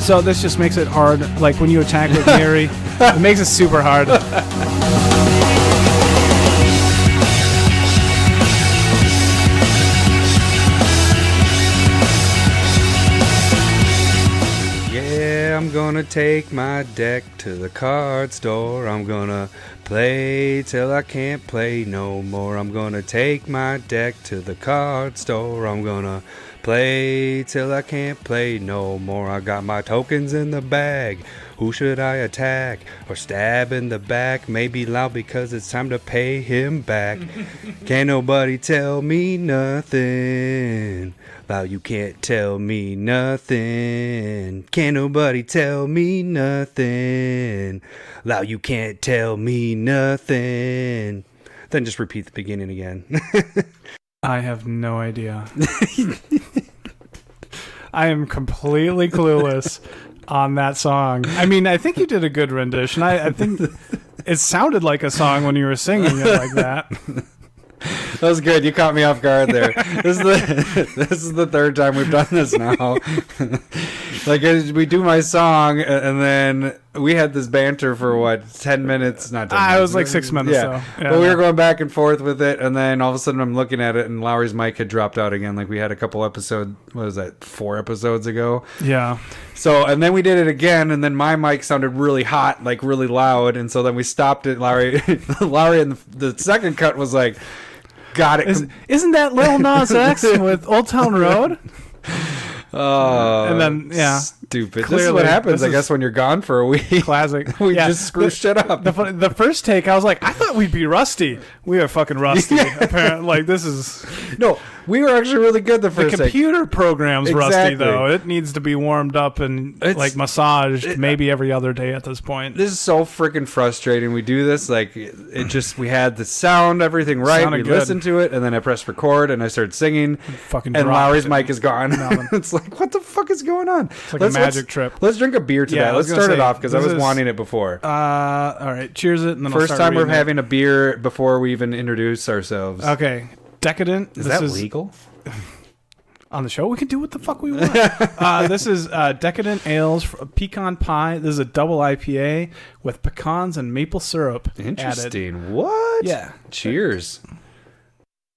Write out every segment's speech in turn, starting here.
So this just makes it hard. Like when you attack with Mary, it makes it super hard. Yeah, I'm gonna take my deck to the card store. I'm gonna play till I can't play no more. I'm gonna take my deck to the card store. I'm gonna play till I can't play no more. I got my tokens in the bag. Who should I attack or stab in the back? Maybe loud because it's time to pay him back. Can't nobody tell me nothing. Loud, you can't tell me nothing. Can't nobody tell me nothing. Loud, you can't tell me nothing. Then just repeat the beginning again. I have no idea. I am completely clueless on that song. I mean, I think you did a good rendition. I think it sounded like a song when you were singing it like that. That was good. You caught me off guard there. This is the third time we've done this now. Like, we do my song, and then we had this banter for, 10 minutes? Not 10 minutes. It was like 6 minutes, yeah. though. Yeah, but we were going back and forth with it, and then all of a sudden I'm looking at it, and Lowery's mic had dropped out again. Like, we had a couple episodes, 4 episodes ago? Yeah. So, and then we did it again, and then my mic sounded really hot, like really loud, and so then we stopped it. Lowry in the second cut was like, got it. Isn't that Lil Nas X with Old Town Road? And then, yeah. Stupid. Clearly, this is what happens, I guess, when you're gone for a week. Classic. We just screw shit up. The first take, I was like, I thought we'd be rusty. We are fucking rusty. Apparently, like, this is... No, we were actually really good the first take. The computer program's rusty, Exactly. though. It needs to be warmed up and, massaged maybe every other day at this point. This is so freaking frustrating. We do this, like, we had the sound, everything right. We listened to it, and then I pressed record, and I started singing, and Lowry's mic is gone. It's like, what the fuck is going on? It's like a magic trip. Let's drink a beer to that. Let's start it off, because I was wanting it before. All right, cheers it, and then First time we're having a beer before we even introduce ourselves. Okay, Decadent. Is that legal? On the show, we can do what the fuck we want. This is Decadent Ales Pecan Pie. This is a double IPA with pecans and maple syrup Interesting. added. What? Yeah. Cheers.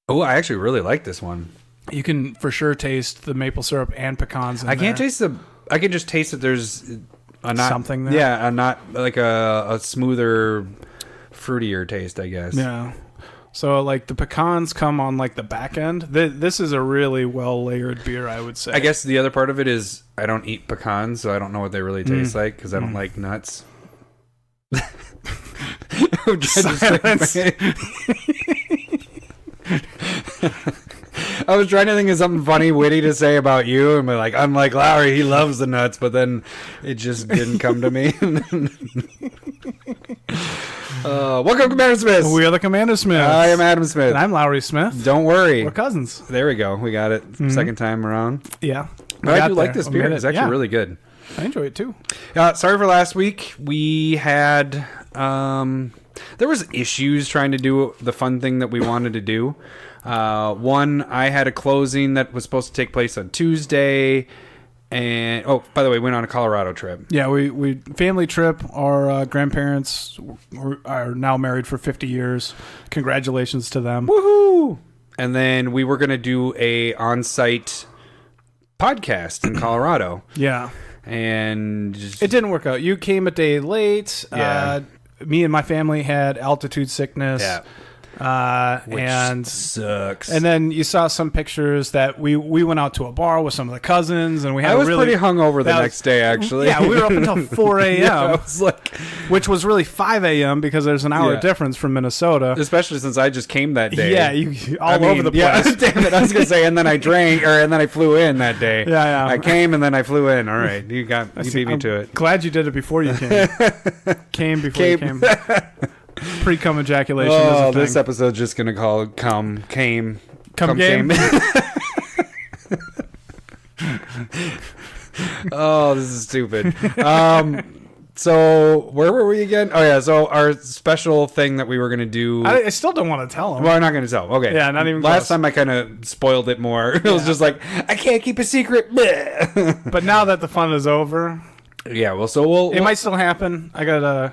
Oh, I actually really like this one. You can for sure taste the maple syrup and pecans in I can't taste I can just taste that there's something there. Yeah, not like a smoother, fruitier taste, I guess. Yeah. So, like, the pecans come on, like, the back end. This is a really well-layered beer, I would say. I guess the other part of it is I don't eat pecans, so I don't know what they really taste like, because I don't like nuts. Silence. I was trying to think of something funny, witty to say about you, and be like, unlike Lowery, he loves the nuts, but then it just didn't come to me. Welcome, CommanderSmiths. We are the CommanderSmiths. I am Adam Smith. And I'm Lowery Smith. Don't worry. We're cousins. There we go. We got it. Second time around. Yeah. But I do like this beer. It's actually really good. I enjoy it too. Sorry for last week. We had... there was issues trying to do the fun thing that we wanted to do. One, I had a closing that was supposed to take place on Tuesday, and by the way, went on a Colorado trip. Yeah, we family trip. Our grandparents are now married for 50 years. Congratulations to them. Woohoo! And then we were going to do a on-site podcast in Colorado. Yeah. And it didn't work out. You came a day late. Yeah. Me and my family had altitude sickness. Yeah. And sucks. And then you saw some pictures that we went out to a bar with some of the cousins, and we had. I was pretty hungover the next day, actually. Yeah, we were up until 4 a.m. Yeah, I was like, which was really 5 a.m. because there's an hour difference from Minnesota. Especially since I just came that day. Yeah, over the place. Yeah, damn it! I was gonna say, and then I drank, and then I flew in that day. Yeah. I came and then I flew in. All right, you beat me to it. Glad you did it before you came. You came. Pre-cum ejaculation. Oh, this episode's just gonna call it come game. Oh, this is stupid. So where were we again? Oh yeah, so our special thing that we were gonna do. I still don't want to tell them. Well, I'm not gonna tell. Okay. Yeah, not even. Last time I kind of spoiled it more. It was just like I can't keep a secret. But now that the fun is over. Yeah, well, so it might still happen. I'm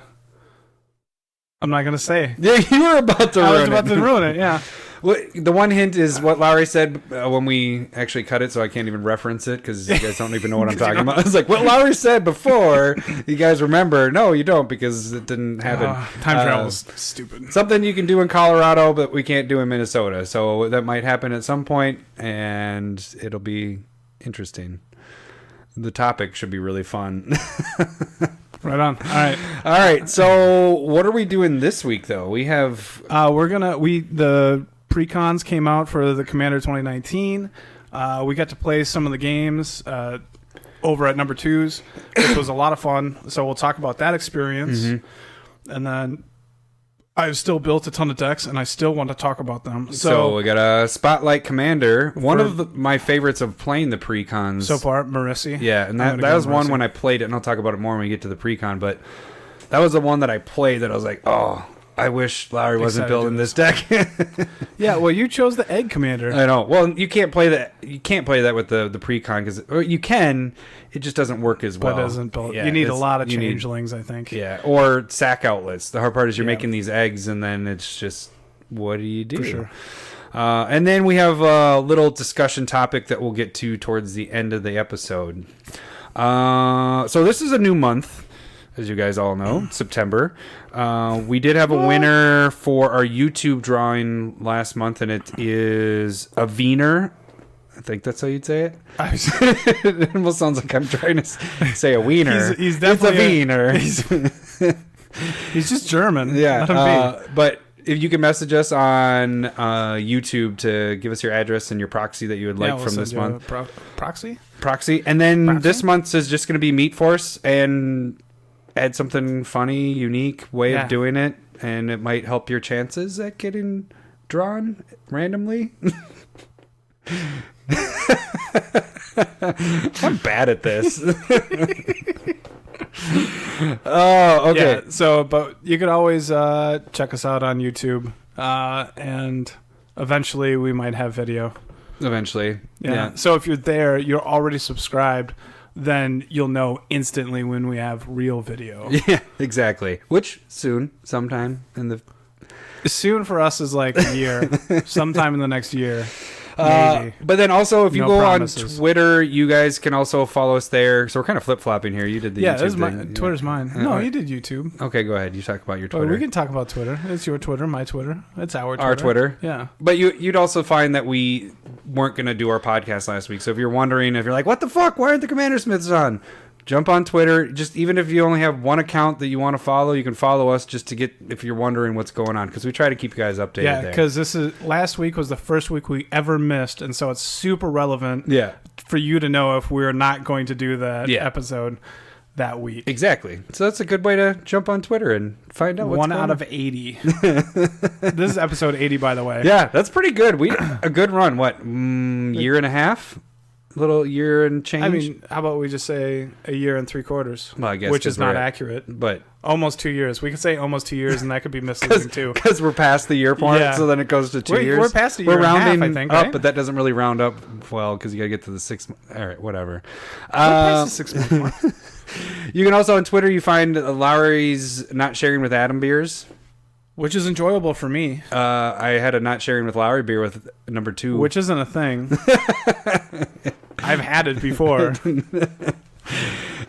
not gonna say. Yeah, you were about to ruin it. I was about to ruin it. Yeah. Well, the one hint is what Lowery said when we actually cut it, so I can't even reference it because you guys don't even know what I'm talking about. It's like what Lowery said before. You guys remember? No, you don't because it didn't happen. Time travel is stupid. Something you can do in Colorado, but we can't do in Minnesota. So that might happen at some point, and it'll be interesting. The topic should be really fun. Right on. All right. So what are we doing this week, though? We have the PreCons came out for the Commander 2019. We got to play some of the games over at Number Twos, which was a lot of fun. So we'll talk about that experience, and then I've still built a ton of decks, and I still want to talk about them. So we got a Spotlight Commander, one of my favorites of playing the Precons so far, Marisi. Yeah, and that was one when I played it, and I'll talk about it more when we get to the Precon. But that was the one that I played that I was like, oh, I wish Lowery wasn't building this deck. Yeah, well, you chose the Egg Commander. I know. Well, you can't play that. You can't play that with the Precon or you can. It just doesn't work as well. But it doesn't build. Yeah, you need a lot of changelings, I think. Yeah, or sack outlets. The hard part is you're making these eggs, and then it's just, what do you do? For sure. And then we have a little discussion topic that we'll get to towards the end of the episode. So this is a new month, as you guys all know, September. We did have a winner for our YouTube drawing last month, and it is a Wiener. I think that's how you'd say it. It almost sounds like I'm trying to say a wiener. He's definitely it's a wiener. He's just German. Yeah. Let him be. But if you can message us on YouTube to give us your address and your proxy that you would like from this month. Proxy? Proxy. And then this month is just going to be Meat Force and add something funny, unique way of doing it. And it might help your chances at getting drawn randomly. I'm bad at this. Oh, okay. Yeah, so, but you could always check us out on YouTube, and eventually we might have video. Eventually, yeah. So if you're there, you're already subscribed, then you'll know instantly when we have real video. Yeah, exactly. Which soon, sometime in the... Soon for us is like a year. Sometime in the next year. Maybe. But then also, if you go on Twitter, you guys can also follow us there. So we're kind of flip-flopping here. You did the YouTube thing. Twitter's mine. No, you did YouTube. Okay, go ahead. You talk about your Twitter. We can talk about Twitter. It's your Twitter, my Twitter. It's our Twitter. Our Twitter. Yeah. But you'd also find that we weren't going to do our podcast last week. So if you're wondering, if you're like, what the fuck? Why aren't the CommanderSmiths on? Jump on Twitter. Just even if you only have one account that you want to follow, you can follow us just to get, if you're wondering what's going on, because we try to keep you guys updated. Yeah, because last week was the first week we ever missed, and so it's super relevant. Yeah. For you to know if we're not going to do that episode that week. Exactly. So that's a good way to jump on Twitter and find out what's going on. 1 out of 80. This is episode 80, by the way. Yeah, that's pretty good. A good run. What, year and a half? Little year and change. I mean, how about we just say a year and 3/4? Well, I guess which is not accurate, but almost 2 years. We could say almost 2 years, and that could be misleading too. Because we're past the year point, so then it goes to 2 years. We're past a year. We're rounding and a half, I think, up, right? but that doesn't really round up well because you got to get to the 6 months. All right, whatever. We're past the 6 month mark. You can also on Twitter you find Lowery's not sharing with Adam beers. Which is enjoyable for me. I had a not sharing with Lowery beer with number 2. Which isn't a thing. I've had it before.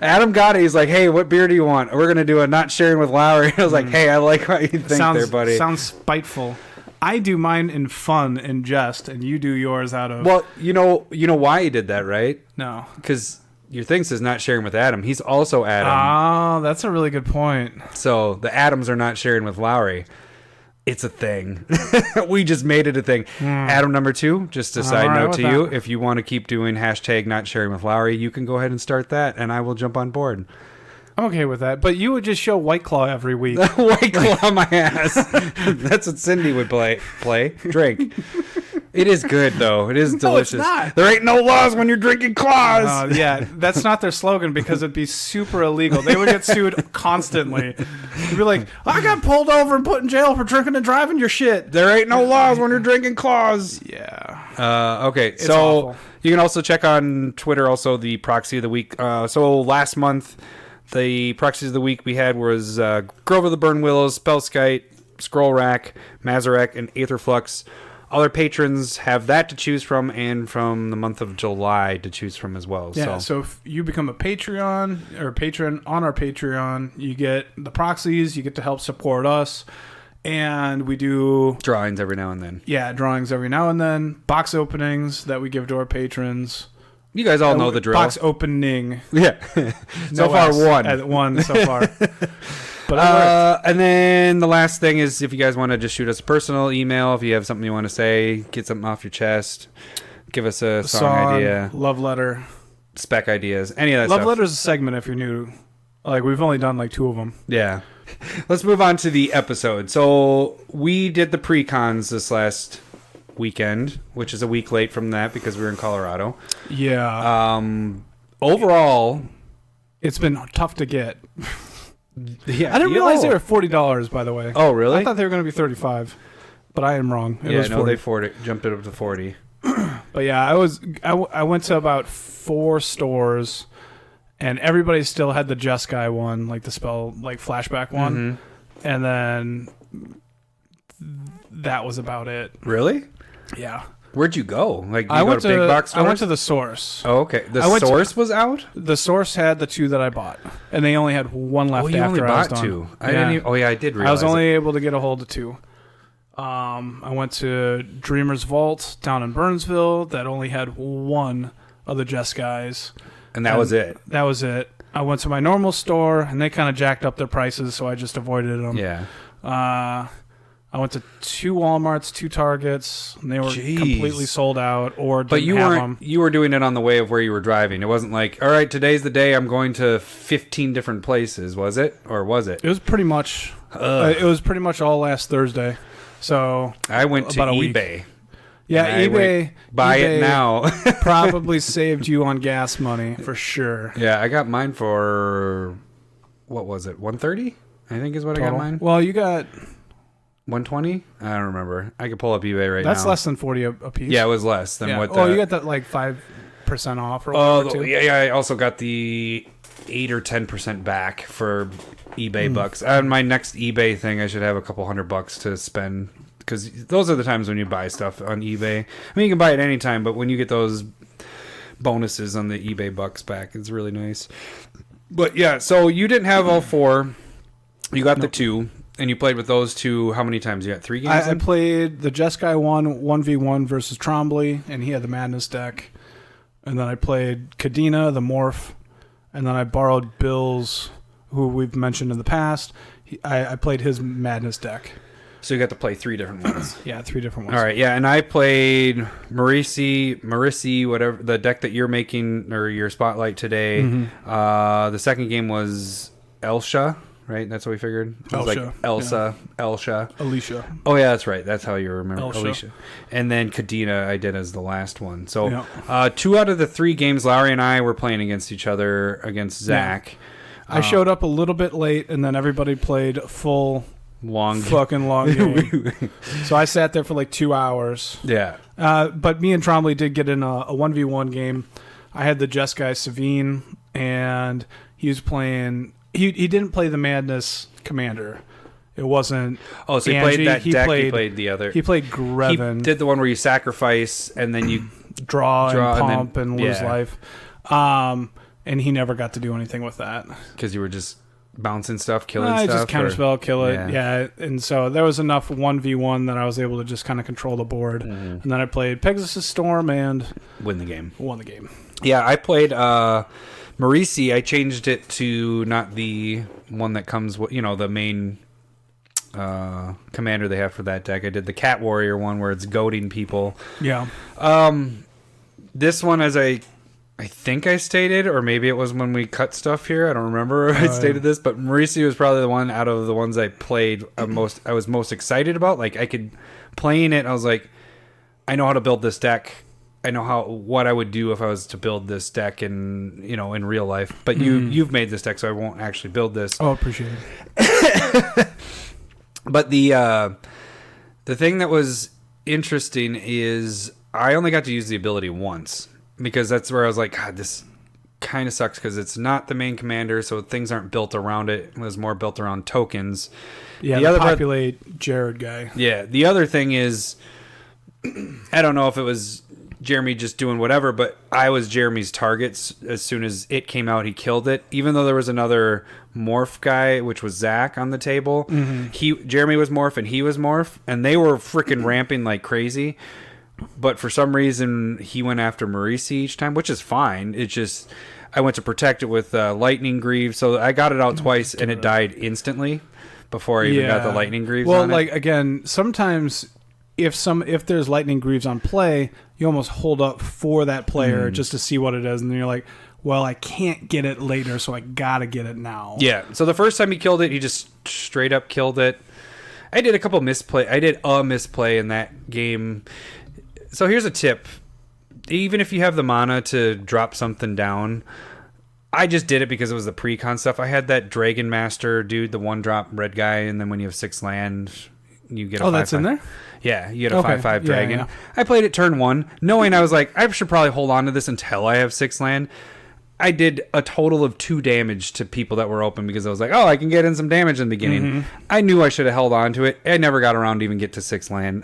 Adam got it. He's like, hey, what beer do you want? We're going to do a not sharing with Lowery. I was like, hey, I like what you think there, buddy. Sounds spiteful. I do mine in fun and jest, and you do yours out of... Well, you know why he did that, right? No. Because your thing says not sharing with Adam. He's also Adam. Oh, that's a really good point. So the Adams are not sharing with Lowery. It's a thing. We just made it a thing. Adam number 2, just a side note to you. If you want to keep doing hashtag not sharing with Lowery, you can go ahead and start that, and I will jump on board. I'm okay with that. But you would just show White Claw every week. White Claw my ass. That's what Cindy would play. Drink. It is good, though. It is delicious. No, it's not. There ain't no laws when you're drinking claws. Yeah, that's not their slogan because it'd be super illegal. They would get sued constantly. They'd be like, I got pulled over and put in jail for drinking and driving your shit. There ain't no laws when you're drinking claws. Yeah. Okay, it's so awful. You can also check on Twitter also the Proxy of the Week. So last month, The proxies of the week we had was Grove of the Burn Willows, Spellskite, Scroll Rack, Mazarek, and Aetherflux. Other patrons have that to choose from, and from the month of July to choose from as well. Yeah, so if you become a Patreon or a patron on our Patreon, you get the proxies, you get to help support us, and we do drawings every now and then. Yeah, drawings every now and then, box openings that we give to our patrons. You guys all know the drill. Box opening. Yeah. So far, one. One so far. But and then the last thing is if you guys want to just shoot us a personal email, if you have something you want to say, get something off your chest, give us a song idea, love letter, spec ideas, any of that love stuff. Love letter is a segment if you're new. Like, we've only done like 2 of them. Yeah. Let's move on to the episode. So we did the pre-cons this last weekend, which is a week late from that because we were in Colorado. Yeah. Overall, it's been tough to get. Yeah, I didn't realize they were $40, by the way. Oh, really? I thought they were going to be $35, but I am wrong. It was 40. They jumped it up to 40. But yeah, I went to about 4 stores, and everybody still had the Jeskai one, like the flashback one, and then that was about it. Really? Yeah. Where'd you go? Like, I went to big box stores? I went to the Source. Oh, okay. The Source was out? The Source had the 2 that I bought, and they only had 1 left after only I was bought done. 2. I didn't even, oh, yeah, I did realize I was only able to get a hold of 2. I went to Dreamer's Vault down in Burnsville that only had 1 of the Jeskais. And that was it? That was it. I went to my normal store, and they kind of jacked up their prices, so I just avoided them. Yeah. I went to 2 Walmarts, 2 Targets, and they were completely sold out or didn't have them. You were doing it on the way of where you were driving. It wasn't like, all right, today's the day I'm going to 15 different places, was it? Or was it? It was pretty much all last Thursday. So I went to about eBay. Yeah, eBay. Buy it now. Probably saved you on gas money for sure. Yeah, I got mine for, what was it, $130? I think is what Total. I got mine. Well, you got $120? I don't remember. I could pull up eBay right now. That's less than 40 a piece. Yeah, it was less than what. You got that like 5% off or whatever. Oh, yeah. I also got the 8 or 10% back for eBay bucks. On my next eBay thing, I should have a couple $100 to spend because those are the times when you buy stuff on eBay. I mean, you can buy it anytime, but when you get those bonuses on the eBay bucks back, it's really nice. But yeah, so you didn't have all 4. You got the 2. And you played with those 2 how many times? You got 3 games? I played the Jeskai 1v1 versus Trombley, and he had the Madness deck. And then I played Kadena, the Morph. And then I borrowed Bill's, who we've mentioned in the past. I played his Madness deck. So you got to play 3 different ones. Yeah, 3 different ones. All right, yeah, and I played Marisi, whatever, the deck that you're making, or your spotlight today. The second game was Elsha. Right, that's what we figured. It was Elsha, like Elsa, yeah. Elsha, Alicia. Oh yeah, that's right. That's how you remember Elsha. Alicia. And then Kadena, I did as the last one. So 2 out of the 3 games, Lowery and I were playing against each other against Zach. I showed up a little bit late, and then everybody played fucking long game. So I sat there for like 2 hours. Yeah. But me and Trombley did get in a 1v1 game. I had the Jeskai Savine, and he was playing. He didn't play the Madness Commander. It wasn't. Oh, so he Angie. played that deck. He played the other. He played Greven. He did the one where you sacrifice and then you draw and pump and lose life. And he never got to do anything with that because you were just bouncing stuff, killing stuff. Just counterspell, kill it. Yeah, and so there was enough 1v1 that I was able to just kind of control the board. And then I played Pegasus Storm and won the game. Yeah, I played Marisi. I changed it to not the one that comes with, the main commander they have for that deck. I did the Cat Warrior one where it's goading people. Yeah. This one, as I think I stated, or maybe it was when we cut stuff here. I don't remember if I stated this, but Marisi was probably the one out of the ones I played I was most excited about. Like, I could playing it, I was like, I know how to build this deck. I know what I would do if I was to build this deck in real life. But you've made this deck, so I won't actually build this. Oh, appreciate it. But the thing that was interesting is I only got to use the ability once because that's where I was like, God, this kind of sucks because it's not the main commander, so things aren't built around it. It was more built around tokens. Yeah, the populate Jared guy. Yeah, the other thing is, I don't know if it was Jeremy just doing whatever, but I was Jeremy's targets. As soon as it came out, he killed it. Even though there was another morph guy, which was Zach, on the table. Jeremy was morph and he was morph, and they were freaking ramping like crazy. But for some reason, he went after Marisi each time, which is fine. It's just I went to protect it with lightning greaves, so I got it out twice, and it died instantly before I even got the lightning greaves. Well, on like it. Again, sometimes if there's lightning greaves on play, you almost hold up for that player just to see what it is, and then you're like, well, I can't get it later, so I gotta get it now. Yeah. So the first time he killed it, he just straight up killed it. I did a misplay in that game. So here's a tip. Even if you have the mana to drop something down, I just did it because it was the pre-con stuff. I had that Dragon Master dude, the 1-drop red guy, and then when you have 6 land, you get a 5/5. That's in there? Yeah, you get a 5/5 dragon. Yeah. I played it turn 1, knowing I was like, I should probably hold on to this until I have 6 land. I did a total of 2 damage to people that were open because I was like, oh, I can get in some damage in the beginning. I knew I should have held on to it. I never got around to even get to 6 land.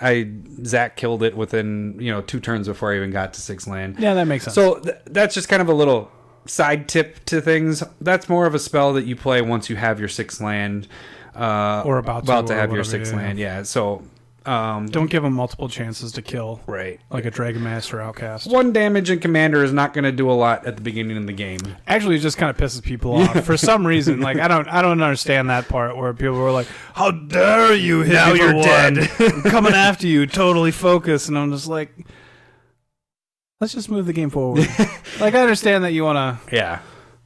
Zach killed it within 2 turns before I even got to 6 land. Yeah, that makes sense. So that's just kind of a little side tip to things. That's more of a spell that you play once you have your 6 land. Or about to have your 6 land. Yeah, so... don't give them multiple chances to kill. Right. Like a Dragon Master Outcast. 1 damage in Commander is not going to do a lot at the beginning of the game. Actually, it just kind of pisses people off for some reason. Like I don't understand that part where people were like, "How dare you hit Now me for you're 1? dead. I'm coming after you, totally focused." And I'm just like, let's just move the game forward. Like I understand that you want to, Yeah.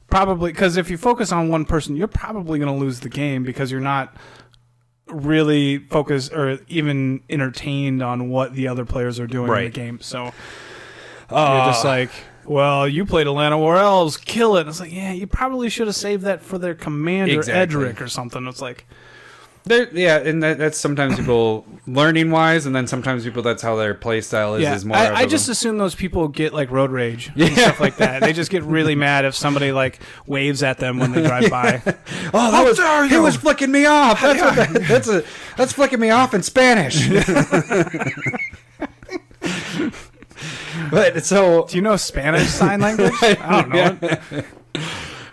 probably because if you focus on one person, you're probably going to lose the game because you're not really focused or even entertained on what the other players are doing in the game. So you're just like, well, you played Atlanta War Elves, kill it. And it's like, yeah, you probably should have saved that for their commander, Edric, or something. It's like, and that's sometimes people learning wise, and then sometimes people that's how their play style is. Yeah, Is more. I just assume those people get like road rage and stuff like that. They just get really mad if somebody like waves at them when they drive by. He was flicking me off. That's flicking me off in Spanish. But so, do you know Spanish sign language? I don't know. Yeah.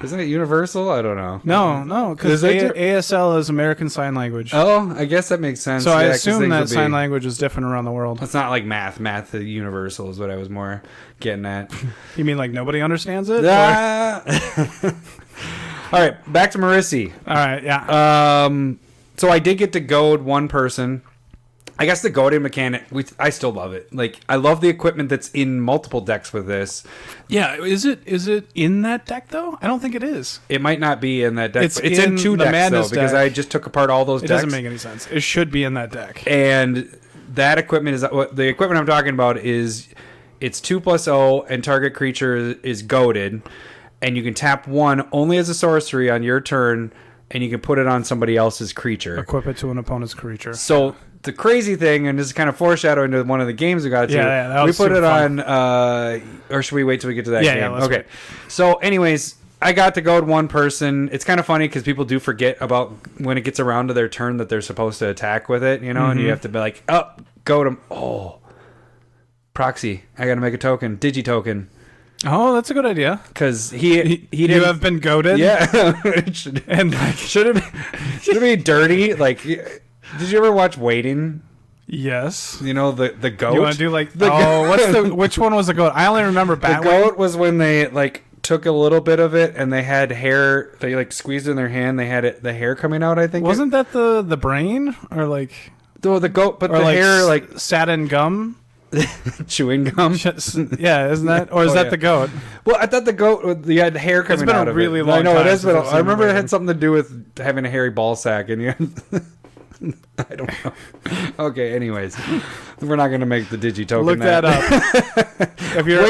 Isn't it universal? I don't know. No, because ASL is American Sign Language. Oh, I guess that makes sense. So I assume that sign language is different around the world. It's not like math. Math is universal is what I was more getting at. You mean like nobody understands it? All right, back to Marisi. All right, yeah. So I did get to goad one person. I guess the goading mechanic, I still love it. Like, I love the equipment that's in multiple decks with this. Yeah, is it in that deck though? I don't think it is. It might not be in that deck. It's in 2 the decks Madness though, because deck. I just took apart all those decks. It doesn't make any sense. It should be in that deck. And that equipment is the equipment I'm talking about is it's 2+0 and target creature is goaded, and you can tap 1 only as a sorcery on your turn, and you can put it on somebody else's creature. Equip it to an opponent's creature. So the crazy thing, and this is kind of foreshadowing to one of the games we got to. Yeah, that we was put it fun. on, or should we wait till we get to that game? Yeah, let's okay. wait. So, anyways, I got to goad one person. It's kind of funny because people do forget about when it gets around to their turn that they're supposed to attack with it, and you have to be like, oh, goad them. Oh, Proxy. I got to make a token, Digi token. Oh, that's a good idea. Because he didn't. You have been goaded. Yeah, And like, should it be dirty? Like, did you ever watch Waiting? yes. You know the goat. You want to do like which one was the goat? I only remember The Batwing. goat was when they like took a little bit of it and they had hair. They like squeezed in their hand. They had the hair coming out. I think Wasn't that the brain or like the goat, but or the like hair like satin gum? chewing gum. Yeah, isn't that or is that the goat? Well, I thought the goat you had hair coming been out a of really it. long I know time it has since been. I've seen I remember it Waiting. had something to do with having a hairy ball sack, and you. I don't know. Okay, anyways, we're not gonna make the Digi token. Look that up. If you're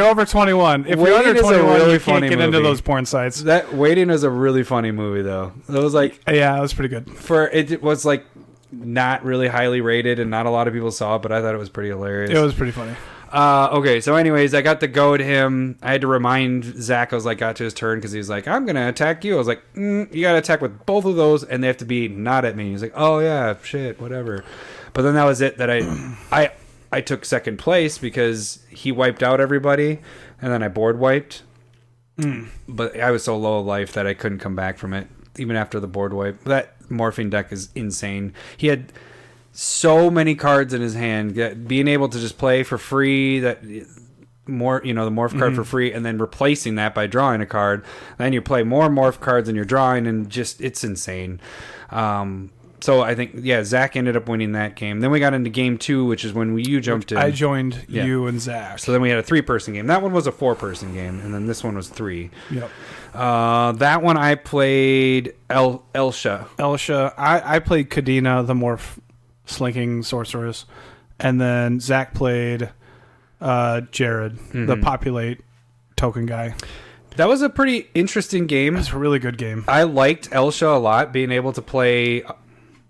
over 21, if you're Waiting under is a 21, really you funny can't get into movie. those porn sites. That Waiting is a really funny movie, though. It was like Yeah, it was pretty good. it was like not really highly rated, and not a lot of people saw it, but I thought it was pretty hilarious. It was pretty funny. Okay, so anyways, I got to goad him. I had to remind Zach. I was like, got to his turn because he was like, I'm gonna attack you. I was like, you gotta attack with both of those, and they have to be not at me. He's like, oh yeah, shit, whatever. But then that was it. That I took second place because he wiped out everybody, and then I board wiped. But I was so low of life that I couldn't come back from it, even after the board wipe. That morphing deck is insane. He had so many cards in his hand, being able to just play for free, that more, the morph card for free, and then replacing that by drawing a card. Then you play more morph cards than you're drawing, and just, it's insane. So I think, Zach ended up winning that game. Then we got into game 2, which is when you jumped in. I joined you and Zach. So then we had a 3-person game. That one was a 4-person game, and then this one was 3. Yep. That one I played Elsha. I played Kadena, the morph slinking sorceress, and then Zach played Jared, the populate token guy. That was a pretty interesting game. It was a really good game. I liked Elsha a lot, being able to play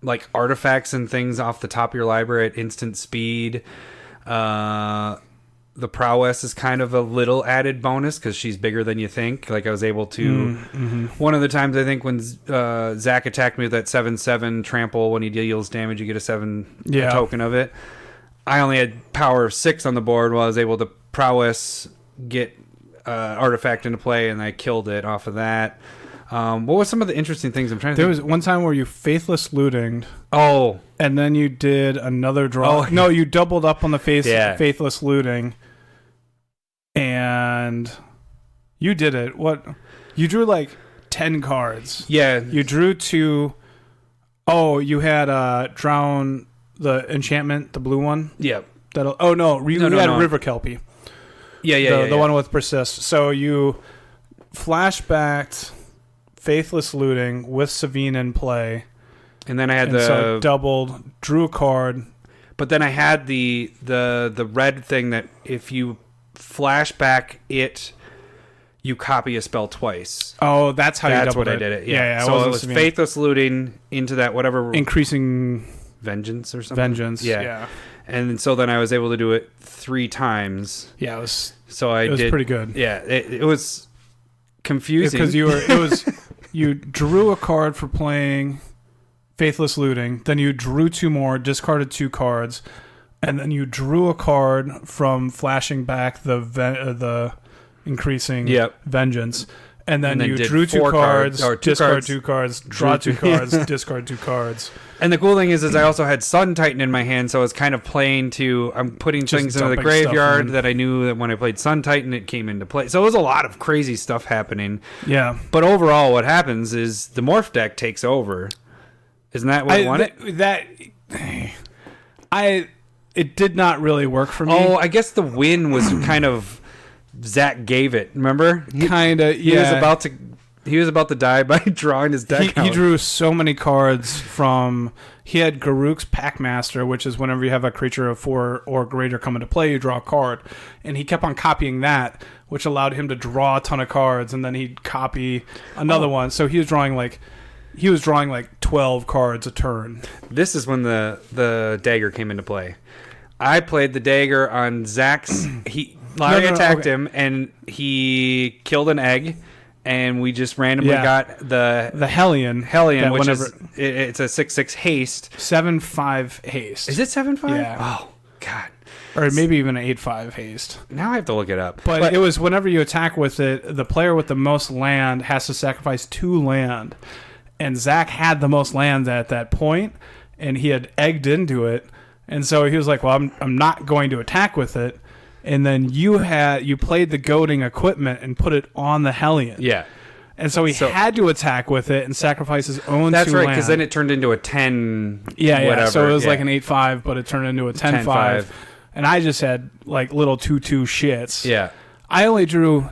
like artifacts and things off the top of your library at instant speed. The prowess is kind of a little added bonus because she's bigger than you think. Like I was able to... One of the times I think when Zach attacked me with that 7/7 trample, when he deals damage, you get a 7 token of it. I only had power of 6 on the board while I was able to prowess, get artifact into play, and I killed it off of that. What was some of the interesting things? I'm trying to think. There was one time where you faithless looting. Oh. And then you did another draw. Oh. No, you doubled up on the faithless looting. And you did it. What? You drew like 10 cards. Yeah. You drew 2. Oh, you had Drown, the enchantment, the blue one. Yeah. You had River Kelpie. The one with persist. So you flashbacked faithless looting with Savine in play, and then I had so doubled, drew a card. But then I had the red thing that if you flashback it, you copy a spell twice. Oh, that's how you doubled it. That's what I did it. Yeah. So it was faithless looting into that whatever increasing vengeance or something. Vengeance. Yeah. And so then I was able to do it 3 times. Yeah, it was. So it was pretty good. Yeah, it was confusing because you drew a card for playing faithless looting, then you drew 2 more, discarded 2 cards, and then you drew a card from flashing back the increasing vengeance. And then you drew 2 cards, discard 2 cards, draw 2 cards, discard 2 cards. And the cool thing is I also had Sun Titan in my hand, so I was kind of playing I'm putting just things into the graveyard that I knew that when I played Sun Titan, it came into play. So it was a lot of crazy stuff happening. Yeah. But overall, what happens is the Morph deck takes over. Isn't that what you wanted? It did not really work for me. Oh, I guess the win was kind of... Zach gave it. Remember? Kind of. Yeah. He was about to die by drawing his deck. He drew so many cards from. He had Garruk's Packmaster, which is whenever you have a creature of 4 or greater come into play, you draw a card, and he kept on copying that, which allowed him to draw a ton of cards, and then he'd copy another one. So he was drawing like 12 cards a turn. This is when the dagger came into play. I played the dagger on Zach's. Larry attacked him, and he killed an egg, and we just randomly got the Hellion, which is it's a 6/6 haste, 7/5 haste. Is it 7/5? Yeah. Oh God. Or maybe even an 8/5 haste. Now I have to look it up. But it was whenever you attack with it, the player with the most land has to sacrifice 2 land, and Zach had the most land at that point, and he had egged into it, and so he was like, "Well, I'm not going to attack with it." And then you played the goading equipment and put it on the Hellion. Yeah. And so he had to attack with it and sacrifice his own 2 That's right, because then it turned into a 10 whatever. So it was like an 8/5, but it turned into a 10/5. And I just had like little 2/2 shits. Yeah. I only drew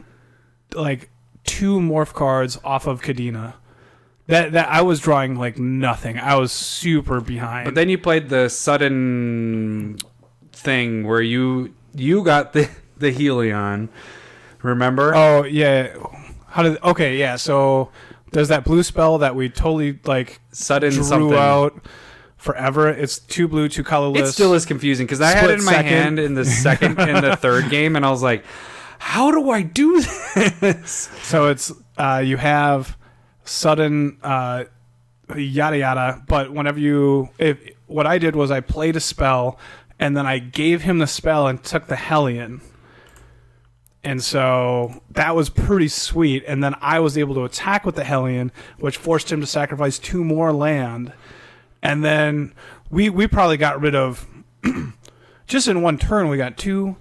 like 2 morph cards off of Kadena. That I was drawing like nothing. I was super behind. But then you played the sudden thing where you got the Helion, remember? Oh yeah. So there's that blue spell that we totally like sudden drew something out forever. It's 2 blue, 2 colorless. It still is confusing because I had it in my hand in the second in the third game, and I was like, how do I do this? So it's you have sudden yada yada, but whenever what I did was I played a spell, and then I gave him the spell and took the Hellion. And so that was pretty sweet. And then I was able to attack with the Hellion, which forced him to sacrifice 2 more land. And then we probably got rid of, just in one turn, we got 2,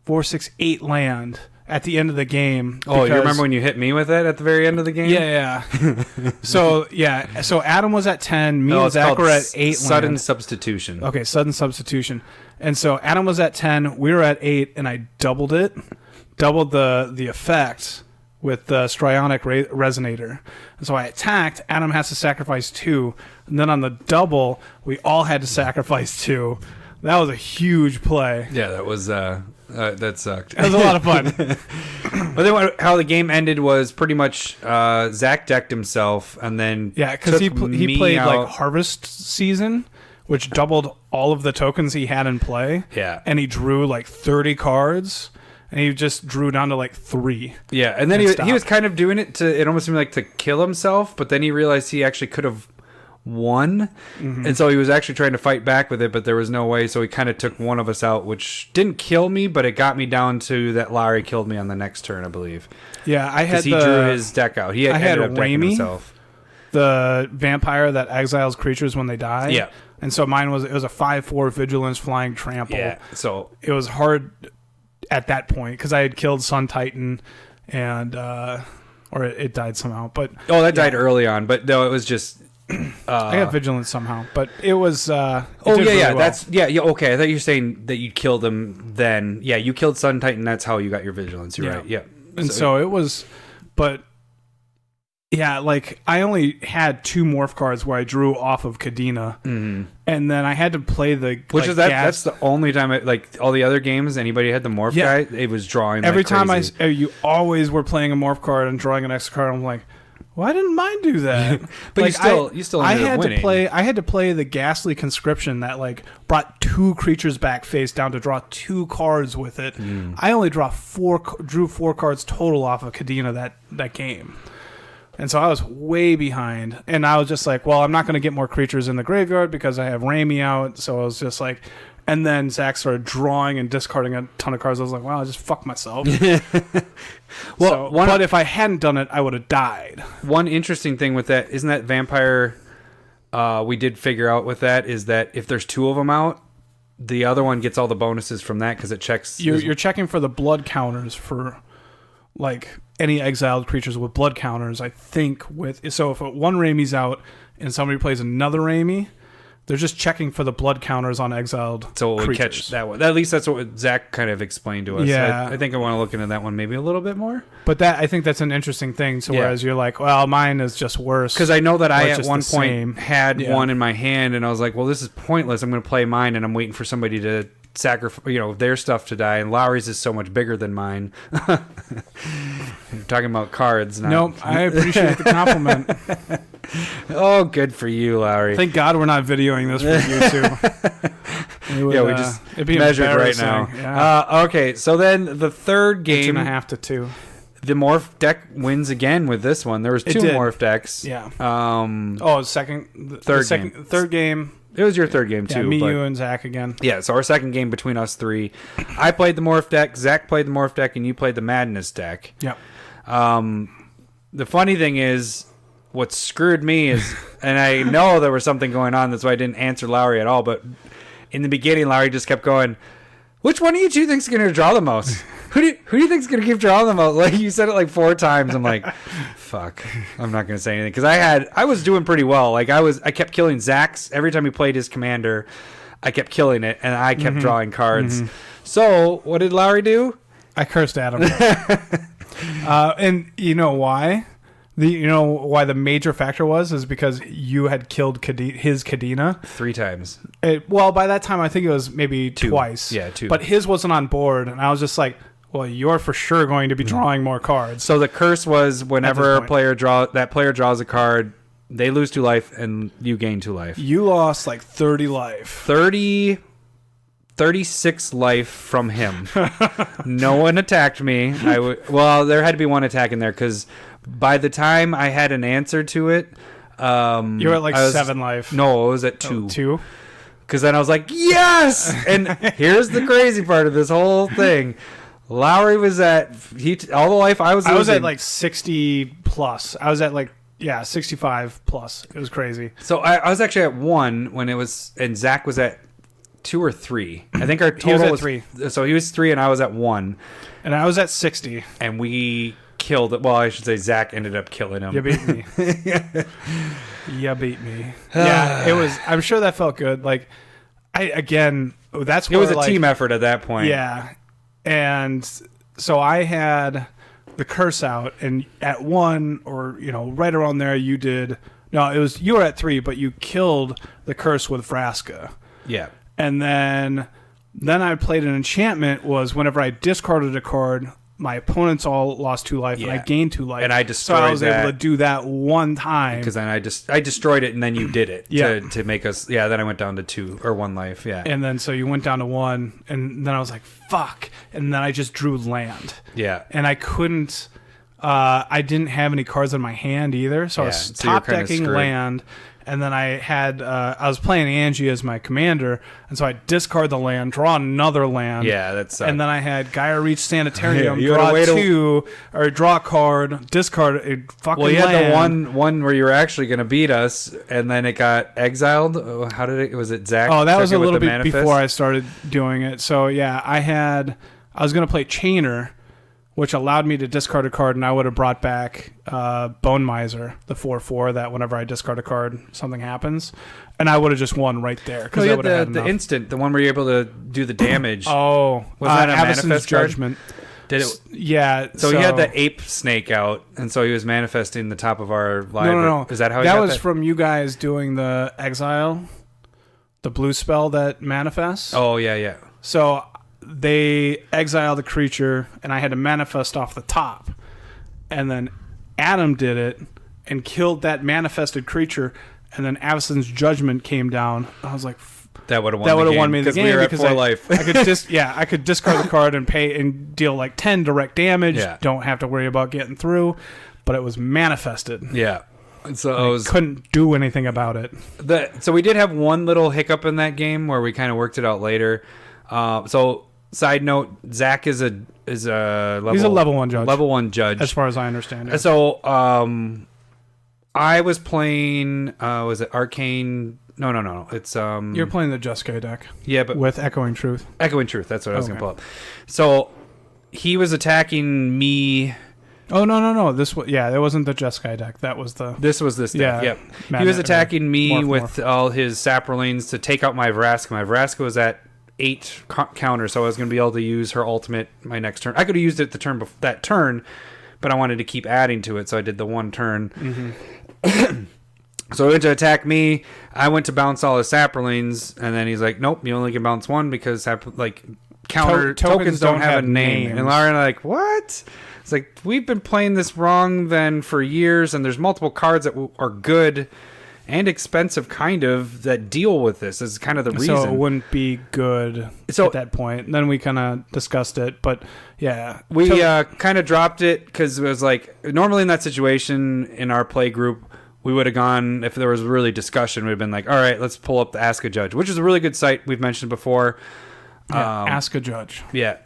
4, 6, 8 land at the end of the game. Oh, you remember when you hit me with it at the very end of the game? Yeah. So Adam was at 10. Me and Zach were at 8 Sudden land. substitution. Okay, sudden substitution. And so Adam was at 10. We were at 8, and I doubled it. Doubled the effect with the Strionic Resonator. And so I attacked. Adam has to sacrifice 2. And then on the double, we all had to sacrifice 2. That was a huge play. Yeah, that was that sucked. It was a lot of fun. But then how the game ended was pretty much Zach decked himself and then because he played out. like Harvest Season, which doubled all of the tokens he had in play. Yeah. And he drew like 30 cards. And he just drew down to like 3. Yeah, and then he was kind of doing it it almost seemed like to kill himself, but then he realized he actually could have won. Mm-hmm. And so he was actually trying to fight back with it, but there was no way, so he kind of took one of us out, which didn't kill me, but it got me down to that Lowery killed me on the next turn, I believe. Yeah, I had he drew his deck out. He had Raimi, himself. The vampire that exiles creatures when they die. Yeah. And so mine was a 5/4 vigilance flying trample. Yeah. So it was hard at that point because I had killed Sun Titan and or it died somehow. But that died early on, but no, it was just I got vigilance somehow. But it was really well. that's okay. I thought you were saying that you killed him then. Yeah, you killed Sun Titan, that's how you got your vigilance. You're right. Yeah. And so it was, but yeah, like I only had 2 morph cards where I drew off of Kadena, and then I had to play that's the only time like all the other games anybody had the morph guy, it was drawing every like time crazy. you always were playing a morph card and drawing an extra card. I'm like, why didn't mine do that? But like, you still ended up winning. I had to play the Ghastly Conscription that like brought 2 creatures back face down to draw 2 cards with it. I only drew 4 cards total off of Kadena that game. And so I was way behind. And I was just like, well, I'm not going to get more creatures in the graveyard because I have Raimi out. So I was just like... And then Zach started drawing and discarding a ton of cards. I was like, wow, I just fucked myself. But if I hadn't done it, I would have died. One interesting thing with that, isn't that vampire... we did figure out with that, is that if there's 2 of them out, the other one gets all the bonuses from that because it checks... You're checking for the blood counters for... like any exiled creatures with blood counters, I think. So if one Raimi's out and somebody plays another Raimi, they're just checking for the blood counters on exiled so it would creatures. catch that one. At least that's what Zach kind of explained to us. Yeah. I think I want to look into that one maybe a little bit more. But I think that's an interesting thing. So whereas you're like, well, mine is just worse. Because I know that I at one point had one in my hand and I was like, well, this is pointless. I'm going to play mine and I'm waiting for somebody to sacrifice, their stuff to die, and Lowery's is so much bigger than mine. You're talking about cards now. Nope, I appreciate the compliment. Oh, good for you, Lowery. Thank God we're not videoing this for YouTube. We just measured right now. Yeah. Okay, so then the third game, 2.5 to 2. The morph deck wins again with this one. There was 2 morph decks. Yeah. Third game. It was your third game, too. You, and Zach again. Yeah, so our second game between us 3. I played the morph deck, Zach played the morph deck, and you played the Madness deck. Yep. The funny thing is, what screwed me is, and I know there was something going on, that's why I didn't answer Lowery at all, but in the beginning, Lowery just kept going, which one of you 2 thinks is going to draw the most? Who do you think's going to keep drawing the most? Like, you said it like 4 times. I'm like, fuck, I'm not going to say anything. Because I was doing pretty well. Like, I kept killing Zach's. Every time he played his commander, I kept killing it, and I kept drawing cards. So, what did Lowery do? I cursed Adam. And you know why? Why the major factor is because you had killed his Kadena 3 times. By that time, I think it was maybe 2. twice. Yeah, 2. But his wasn't on board, and I was just like, well, you're for sure going to be drawing more cards. So the curse was whenever that player draws a card, they lose 2 life and you gain 2 life. You lost like 30 life. 36 life from him. No one attacked me. Well, there had to be one attack in there because by the time I had an answer to it, you were at like 7 life. No, it was at 2. 2? Because then I was like, yes! And here's the crazy part of this whole thing. Lowery was at all the life I was losing. I was at like 60 plus. I was at like 65 plus. It was crazy. So I was actually at 1 when it was, and Zach was at 2 or 3. I think our total was 3. So he was 3 and I was at 1. And I was at 60. And we killed it. Well, I should say Zach ended up killing him. You beat me. You beat me. Yeah, it was. I'm sure that felt good. Like, that's where it was a team effort at that point. Yeah. And so I had the curse out, and at 1 or right around there, you did. No, it was you were at 3, but you killed the curse with Vraska. Yeah. And then I played an enchantment. Was whenever I discarded a card, my opponents all lost 2 life, and I gained 2 life. And I destroyed so I was able to do that one time. Because then I destroyed it, and then you did it to make us. Yeah, then I went down to 2 or 1 life. Yeah. And then so you went down to 1, and then I was like, fuck. And then I just drew land. Yeah. And I couldn't. I didn't have any cards in my hand either, so I was top decking land. And then I was playing Angie as my commander, and so I discard the land, draw another land. Yeah, that's. And then I had Gaia Reach Sanitarium, draw a card, discard a fucking land. Well, you had the one where you were actually going to beat us, and then it got exiled. How did it? Was it Zach? Oh, that was a little bit before I started doing it. So yeah, I was going to play Chainer, which allowed me to discard a card, and I would have brought back Bone Miser, the 4/4, that whenever I discard a card, something happens. And I would have just won right there. Because I would have had the instant, the one where you're able to do the damage. Oh. Was that a manifest Judgment. Did it? Yeah. So he had the ape snake out, and so he was manifesting the top of our library. No. Is that how he got that? That was from you guys doing the exile, the blue spell that manifests. Oh, yeah. So they exiled the creature, and I had to manifest off the top. And then Adam did it and killed that manifested creature, and then Avacyn's Judgment came down. I was like, that would have won me the game we were at because 4 life. I could discard the card and pay and deal like 10 direct damage. Yeah. Don't have to worry about getting through, but it was manifested. Yeah. So I couldn't do anything about it. So we did have one little hiccup in that game where we kind of worked it out later. So side note, Zach is a level, he's a level 1 judge. Level 1 judge, as far as I understand it. So I was playing. Was it Arcane? No. It's You're playing the Jeskai deck. Yeah, but with Echoing Truth. Echoing Truth. That's what I was going to pull up. So he was attacking me. Oh no! That wasn't the Jeskai deck. That was the. This was this deck. Yeah. Yep. He was attacking me with all his Saprolines to take out my Vraska. My Vraska was at 8 counter, so I was going to be able to use her ultimate my next turn. I could have used it that turn, but I wanted to keep adding to it, so I did the 1 turn. Mm-hmm. So he went to attack me. I went to bounce all his Saprolines, and then he's like, "Nope, you only can bounce 1 because counter tokens don't have a name." And Laura and I like, "What?" It's like, we've been playing this wrong then for years, and there's multiple cards that are good and expensive kind of that deal with this. Is kind of the reason. So it wouldn't be good at that point. And then we kind of discussed it, but yeah. We kind of dropped it because it was like, normally in that situation in our play group, we would have gone, if there was really discussion, we'd have been like, all right, let's pull up the Ask a Judge, which is a really good site we've mentioned before. Yeah, Ask a Judge. Yeah.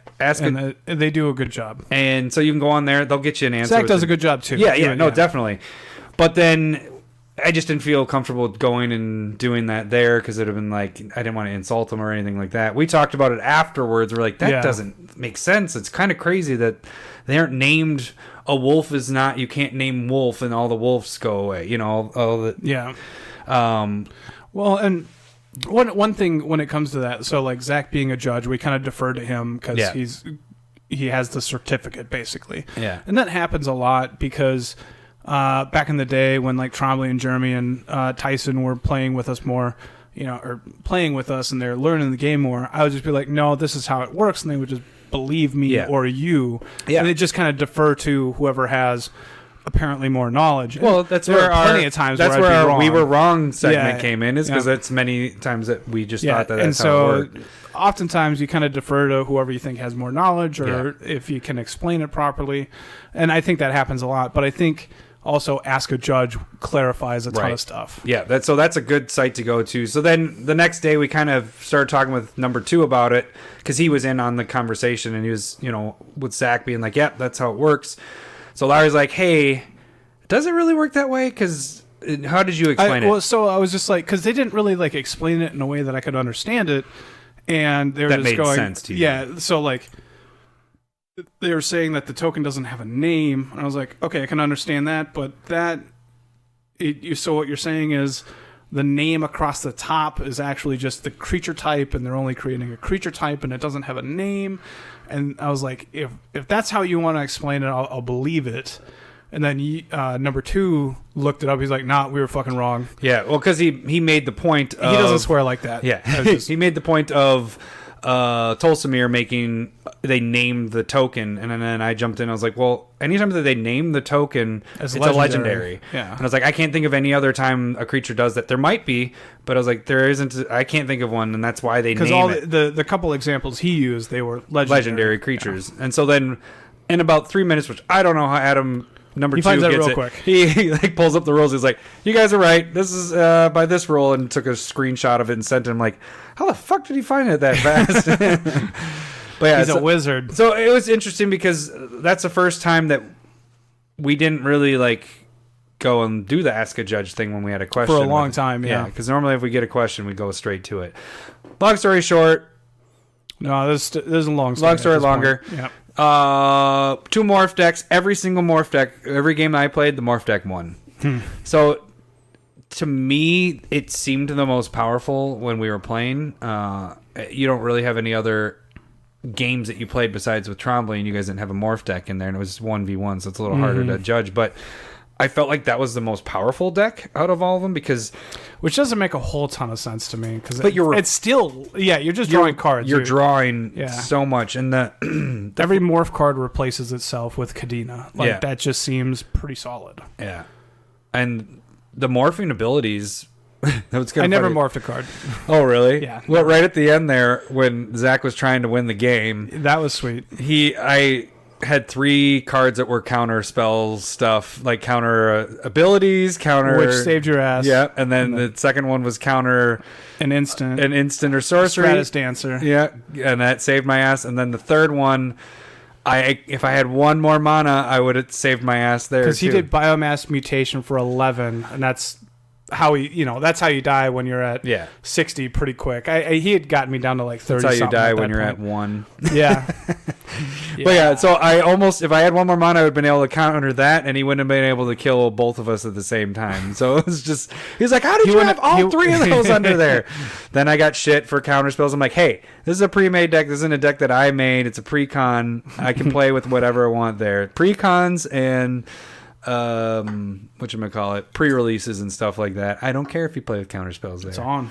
They do a good job. And so you can go on there. They'll get you an answer. Zach does a good job, too. Yeah, definitely. But then I just didn't feel comfortable going and doing that there because it would have been like, I didn't want to insult them or anything like that. We talked about it afterwards. We're like, that doesn't make sense. It's kind of crazy that they aren't named. A wolf is not, you can't name wolf and all the wolves go away. All the. Yeah. Well, and one thing when it comes to that, so like Zach being a judge, we kind of defer to him because he has the certificate basically. Yeah. And that happens a lot because back in the day when like Trombley and Jeremy and Tyson were playing with us more, or playing with us and they're learning the game more, I would just be like, no, this is how it works. And they would just believe me or you. Yeah. And they just kind of defer to whoever has apparently more knowledge. And Well, that's there where are plenty of times that's where I'd be wrong. we were wrong segment Yeah. came in, is because that's many times that we just thought that and that's so how it worked. oftentimes you kind of defer to whoever you think has more knowledge, or if you can explain it properly. And I think that happens a lot. But I think also Ask a Judge clarifies a ton of stuff. Yeah, that's a good site to go to. So then the next day we kind of started talking with number 2 about it, because he was in on the conversation, and he was, with Zach being like, "Yep, that's how it works." So Larry's like, "Hey, does it really work that way? Because how did you explain it?" Well, so I was just like, because they didn't really like explain it in a way that I could understand it, and they were That just made going, sense to you. Yeah, so like they were saying that the token doesn't have a name, and I was like, okay, I can understand that, but so what you're saying is the name across the top is actually just the creature type, and they're only creating a creature type, and it doesn't have a name. And I was like, if that's how you want to explain it, I'll believe it. And then number 2 looked it up. He's like, "Nah, we were fucking wrong." Yeah, well, because he made the point of... He doesn't swear like that. Yeah, he made the point of Tulsamir they named the token, and then I jumped in. I was like, well, anytime that they name the token, it's a legendary. Yeah. And I was like, I can't think of any other time a creature does that. There might be, but I was like, there isn't. I can't think of one, and that's why they name it. Because the couple examples he used, they were legendary creatures. Yeah. And so then in about 3 minutes, which I don't know how Adam... Number 2 finds that gets real it. quick. He like pulls up the rules. He's like, "You guys are right. This is by this rule," and took a screenshot of it and sent him. Like, how the fuck did he find it that fast? But yeah, he's a wizard. So it was interesting because that's the first time that we didn't really like go and do the Ask a Judge thing when we had a question for a long time. Yeah, because normally if we get a question, we go straight to it. Long story short. No, there's a long story. Long story longer. Yeah. 2 morph decks. Every single morph deck, every game I played, the morph deck won. So to me, it seemed the most powerful when we were playing. You don't really have any other games that you played besides with Trombley, and you guys didn't have a morph deck in there, and it was 1v1, so it's a little harder to judge. But I felt like that was the most powerful deck out of all of them, because... Which doesn't make a whole ton of sense to me, because it's still... Yeah, you're just drawing cards. You're drawing so much, and every morph card replaces itself with Kadena. That just seems pretty solid. Yeah. And the morphing abilities... I never morphed a card. Oh, really? Yeah. Well, right at the end there, when Zach was trying to win the game... That was sweet. I had 3 cards that were counter spells stuff, like counter abilities, counter... Which saved your ass. Yeah, and then the second one was counter... An instant or sorcery. Stratus Dancer. Yeah, and that saved my ass. And then the third one, if I had 1 more mana, I would have saved my ass there, because he did Biomass Mutation for 11, and that's how that's how you die when you're at 60 pretty quick. He had gotten me down to like 30. That's how you die when you're point. at 1. Yeah. But yeah, so I almost, if I had 1 more mana, I would have been able to counter that, and he wouldn't have been able to kill both of us at the same time. So it was just, he's like, how did you have all 3 of those under there? Then I got shit for counter spells. I'm like, hey, this is a pre-made deck. This isn't a deck that I made. It's a pre-con. I can play with whatever I want there. Pre-cons and whatchamacallit, pre-releases and stuff like that. I don't care if you play with counter spells there. It's on.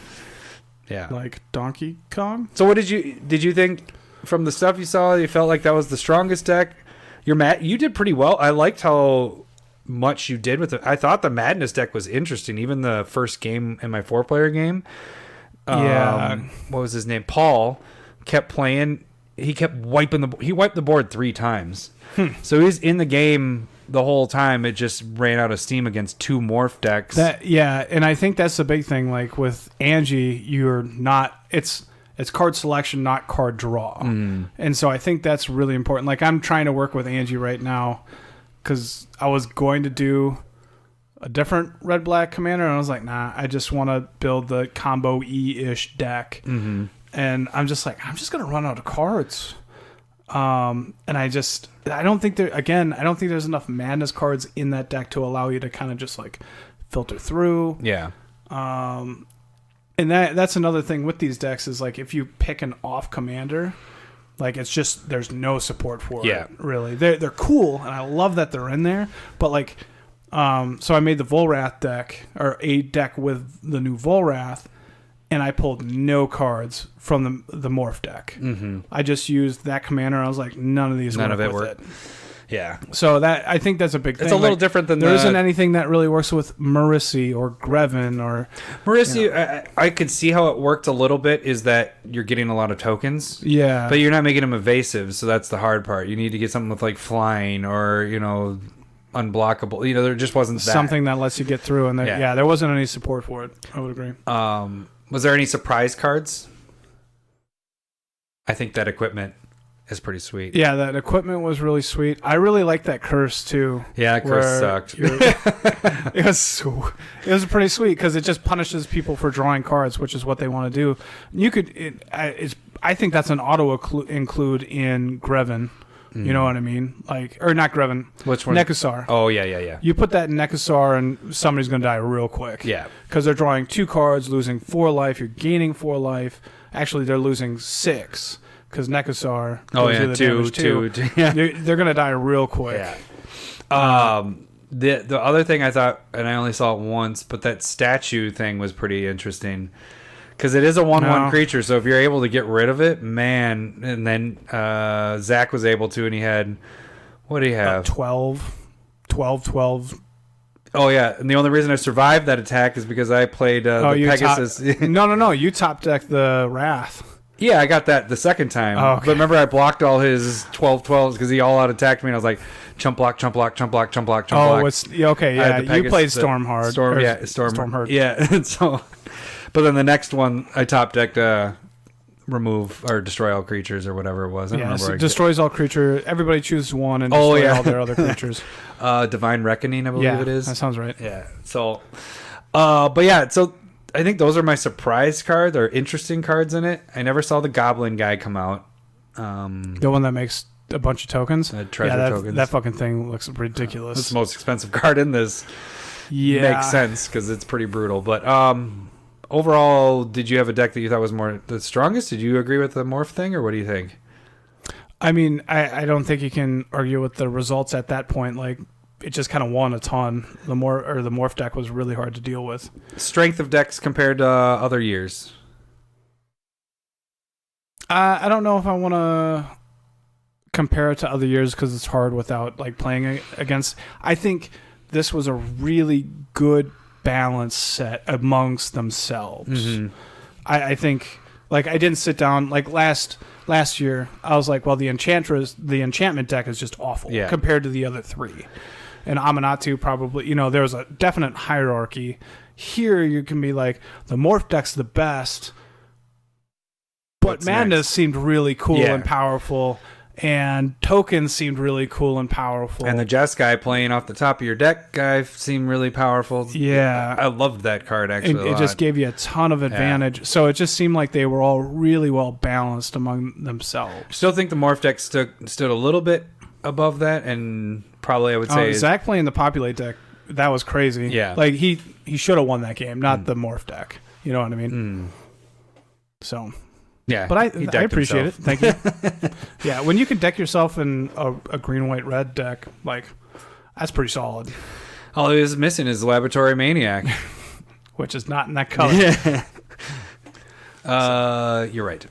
Yeah. Like Donkey Kong. So what did you think from the stuff you saw? You felt like that was the strongest deck? You did pretty well. I liked how much you did with it. I thought the Madness deck was interesting. Even the first game in my 4-player game. What was his name? Paul kept playing. He kept he wiped the board 3 times. So he's in the game the whole time. It just ran out of steam against 2 morph decks. And I think that's the big thing. Like with Angie, you're not. It's card selection, not card draw. And so I think that's really important. Like I'm trying to work with Angie right now because I was going to do a different red-black commander, and I was like, nah, I just want to build the combo E-ish deck. And I'm just like, I'm just going to run out of cards. And I don't think there's enough Madness cards in that deck to allow you to kind of just like filter through. Yeah. And that's another thing with these decks is like if you pick an off commander, like it's just there's no support for it. Really, they're cool and I love that they're in there. But like, so I made the Volrath deck or a deck with the new Volrath, and I pulled no cards from the morph deck. I just used that commander. And I was like, none of these. None of it worked. Yeah. So that I think that's a big thing. It's a little different than there isn't anything that really works with Marisi or Grevin or Marisi. I could see how it worked a little bit. Is that you're getting a lot of tokens, yeah, but you're not making them evasive. So that's the hard part. You need to get something with like flying or unblockable. There just wasn't that. Something that lets you get through. And there wasn't any support for it. I would agree. Was there any surprise cards? I think that equipment is pretty sweet. Yeah, that equipment was really sweet. I really liked that curse too. Yeah, that curse sucked. It was pretty sweet because it just punishes people for drawing cards, which is what they want to do. You could, I think that's an auto include in Grevin. You know what I mean? Or not Grevin. Which one? Nekusar. Oh, yeah. You put that in Nekusar and somebody's going to die real quick. Yeah. Because they're drawing 2 cards, losing 4 life. You're gaining 4 life. Actually, they're losing 6 because Nekusar. Oh, yeah, 2. Yeah. They're going to die real quick. Yeah. The other thing I thought, and I only saw it once, but that statue thing was pretty interesting. Because it is a 1/1 creature, so if you're able to get rid of it, man. And then Zach was able to, and he had, what do you have? 12. Oh, yeah. And the only reason I survived that attack is because I played the Pegasus. No. You top decked the Wrath. Yeah, I got that the second time. Oh, okay. But remember, I blocked all his 12/12s because he all out attacked me, and I was like, chump block. Oh, it's okay. Yeah, you played Stormheart. Stormheart. Yeah, so. But then the next one, I top decked remove or destroy all creatures or whatever it was. I don't remember. So destroys all creatures. Everybody chooses one and destroy all their other creatures. Divine Reckoning, I believe it is. That sounds right. Yeah. So, but yeah, so I think those are my surprise cards or interesting cards in it. I never saw the Goblin guy come out. The one that makes a bunch of tokens. Tokens. That fucking thing looks ridiculous. It's the most expensive card in this. Yeah, makes sense because it's pretty brutal. But overall, did you have a deck that you thought was more the strongest? Did you agree with the morph thing, or what do you think? I mean, I don't think you can argue with the results at that point. Like, it just kind of won a ton. The morph deck was really hard to deal with. Strength of decks compared to other years. I don't know if I want to compare it to other years because it's hard without like playing against. I think this was a really good balanced set amongst themselves. Mm-hmm. I think like I didn't sit down like last year. I was like, well, the enchantment deck is just awful compared to the other 3. And Amanatu probably, there was a definite hierarchy. Here you can be like, the morph deck's the best, but Madness seemed really cool and powerful. And tokens seemed really cool and powerful. And the Jess guy playing off the top of your deck guy seemed really powerful. Yeah. I loved that card, actually. It just gave you a ton of advantage. Yeah. So it just seemed like they were all really well balanced among themselves. Still think the Morph deck stood a little bit above that, and probably I would say... Zach playing the Populate deck, that was crazy. Yeah. Like, he should have won that game, not the Morph deck. You know what I mean? So... Yeah, but I appreciate it. Thank you. Yeah, when you can deck yourself in a green, white, red deck, like, that's pretty solid. All he was missing is Laboratory Maniac. Which is not in that color. Yeah. You're right.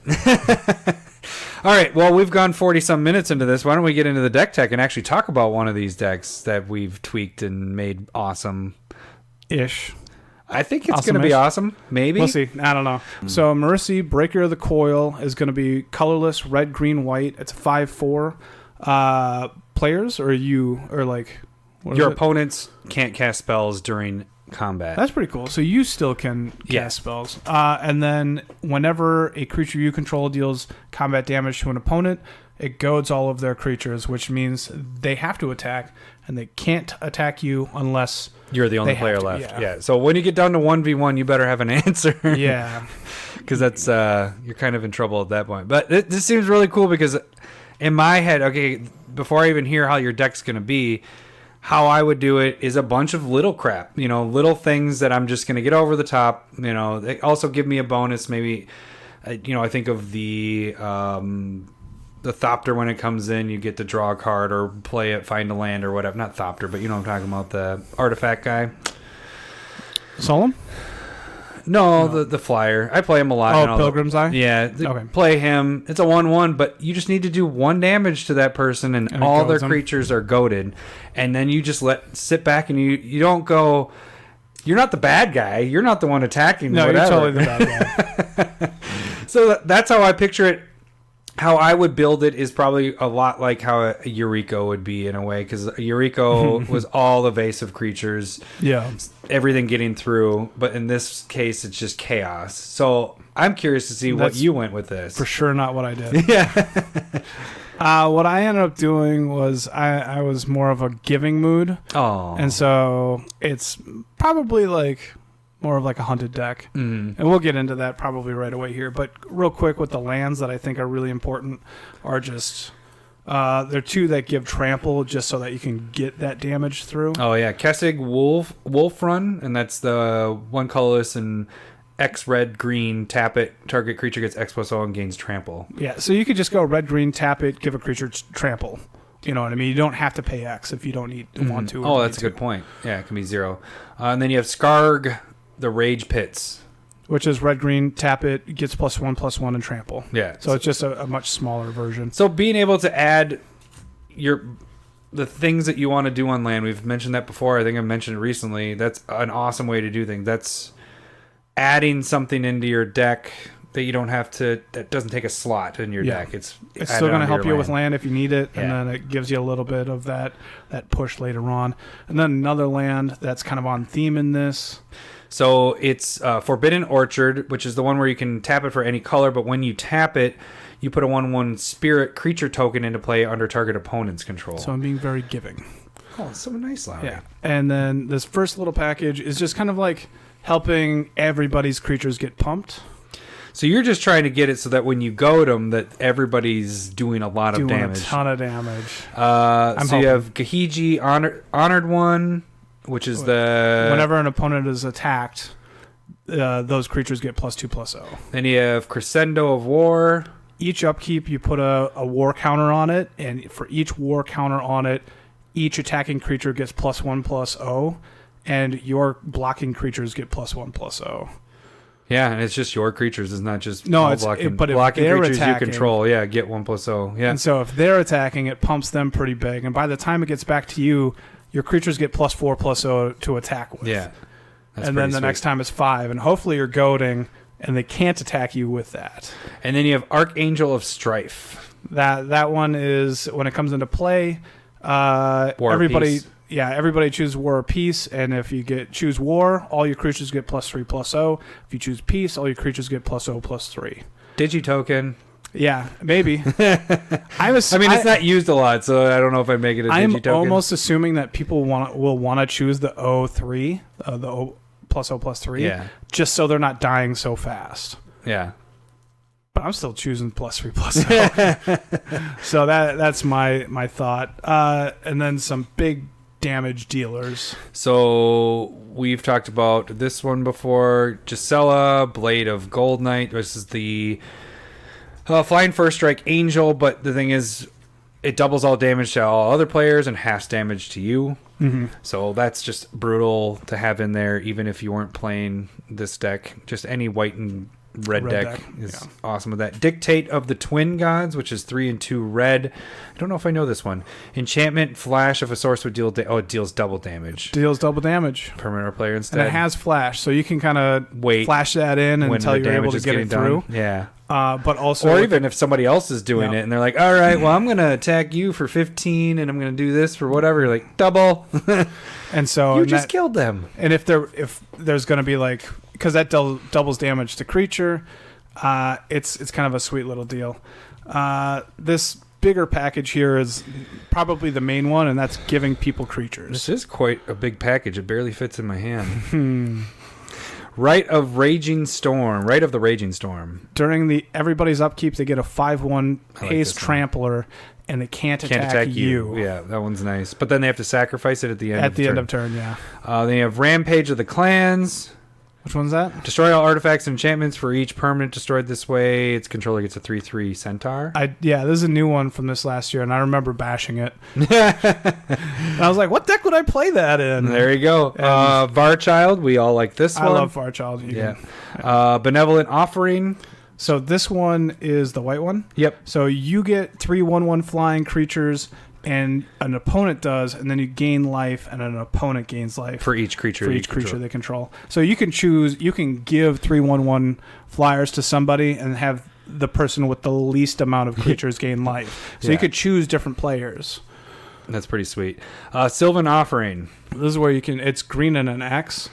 All right, well, we've gone 40-some minutes into this. Why don't we get into the deck tech and actually talk about one of these decks that we've tweaked and made awesome-ish. I think it's going to be awesome. Maybe. We'll see. I don't know. So Marisi, Breaker of the Coil, is going to be colorless, red, green, white. It's 5/4. Players or like... Your opponents can't cast spells during combat. That's pretty cool. So you still can cast spells. And then whenever a creature you control deals combat damage to an opponent, it goads all of their creatures, which means they have to attack, and they can't attack you unless... You're the only player left. Yeah. So when you get down to 1v1, you better have an answer. Yeah. Because that's you're kind of in trouble at that point. But this seems really cool because in my head, okay, before I even hear how your deck's going to be, how I would do it is a bunch of little crap, little things that I'm just going to get over the top. They also give me a bonus. Maybe, I think of the Thopter, when it comes in, you get to draw a card or play it, find a land or whatever. Not Thopter, but I'm talking about the artifact guy. Solemn? No, No. the flyer. I play him a lot. Oh, and all Pilgrim's Eye? Yeah, Okay. play him. It's a 1/1, but you just need to do 1 damage to that person, and And it all their goes 'em. creatures are goaded. And then you just sit back and you don't go. You're not the bad guy. You're not the one attacking. No, whatever. you're totally the bad guy. So that's how I picture it. How I would build it is probably a lot like how a Eureka would be in a way, because Eureka was all evasive creatures, Yeah. everything getting through. But in this case, it's just chaos. So I'm curious to see what That's you went with this. For sure not what I did. Yeah. What I ended up doing was I was more of a giving mood. Oh. And so it's probably like more of like a hunted deck. Mm. And we'll get into that probably right away here. But real quick, with the lands that I think are really important are just there are 2 that give trample just so that you can get that damage through. Oh yeah, Kessig Wolf Run, and that's the 1 colorless and X red green. Tap it. Target creature gets X+0 and gains trample. Yeah, so you could just go red, green, tap it, give a creature trample. You know what I mean? You don't have to pay X if you don't want to. Oh, that's a good point. Yeah, it can be 0. And then you have Skarg, the Rage Pits. Which is red, green, tap it, gets +1/+1 and trample. Yeah. So it's just a much smaller version. So being able to add the things that you want to do on land, we've mentioned that before. I think I mentioned it recently. That's an awesome way to do things. That's adding something into your deck that you don't have to, that doesn't take a slot in your deck. It's still going to help you with land. land if you need it, Yeah. and then it gives you a little bit of that push later on. And then another land that's kind of on theme in this. So it's Forbidden Orchard, which is the one where you can tap it for any color, but when you tap it, you put a 1/1 spirit creature token into play under target opponent's control. So I'm being very giving. Oh, it's so nice, Lowery. Yeah. And then this first little package is just kind of like helping everybody's creatures get pumped. So you're just trying to get it so that when you goad them, that everybody's doing a lot of damage. A ton of damage. So you have Gahiji, Honored One, which is the... Whenever an opponent is attacked, those creatures get +2/+0. Then you have Crescendo of War. Each upkeep, you put a war counter on it, and for each war counter on it, each attacking creature gets +1/+0, and your blocking creatures get +1/+0. Yeah, and it's just your creatures. It's not just No, but if blocking they're creatures attacking, you control. Yeah, get 1/0. Yeah. And so if they're attacking, it pumps them pretty big. And by the time it gets back to you, your creatures get +4/+0 to attack with. Yeah. And then the next time it's 5. And hopefully you're goading, and they can't attack you with that. And then you have Archangel of Strife. That one is, when it comes into play, everybody chooses War or Peace, and if you choose War, all your creatures get +3/+0. If you choose Peace, all your creatures get +0/+3. Digitoken. Yeah, maybe. It's not used a lot, so I don't know if I make it a Digitoken. I'm almost assuming that people will want to choose the O3, the O +0/+3, Yeah. just so they're not dying so fast. Yeah. But I'm still choosing +3/+0. So that's my thought. And then some big damage dealers. So we've talked about this one before. Gisela, Blade of Gold Knight. This is the Flying First Strike Angel, but the thing is, it doubles all damage to all other players and half damage to you. Mm-hmm. So that's just brutal to have in there, even if you weren't playing this deck. Just any white and red deck is awesome with that. Dictate of the Twin Gods, which is 3 and 2 red. I don't know if I know this one. Enchantment Flash. If a source would deal it deals double damage. Deals double damage. Permanent or player instead. And it has Flash, so you can kind of wait, flash that in until you're able to get it through. Done. Yeah. But also, or even if somebody else is doing it and they're like, all right, well, I'm going to attack you for 15 and I'm going to do this for whatever. You're like, double. And so you just killed them. And if there's going to be like, because that doubles damage to creature, it's kind of a sweet little deal. This bigger package here is probably the main one, and that's giving people creatures. This is quite a big package. It barely fits in my hand. Rite of the Raging Storm. During everybody's upkeep, they get a 5/1 haste trampler, and they can't attack you. Yeah, that one's nice. But then they have to sacrifice it at the end. End of turn, yeah. Then you have Rampage of the Clans, Which one's that? Destroy all artifacts and enchantments for each permanent destroyed this way. Its controller gets a 3/3 centaur. Yeah, this is a new one from this last year, and I remember bashing it. And I was like, what deck would I play that in? There you go. Varchild, we all like this one. I love Varchild. Yeah. Benevolent Offering. So this one is the white one. Yep. So you get 3/1/1 flying creatures, and an opponent does, and then you gain life, and an opponent gains life For each creature. they control. So you can choose. You can give 3/1/1 flyers to somebody and have the person with the least amount of creatures gain life. So you could choose different players. That's pretty sweet. Sylvan Offering. This is where you can. It's green and an X,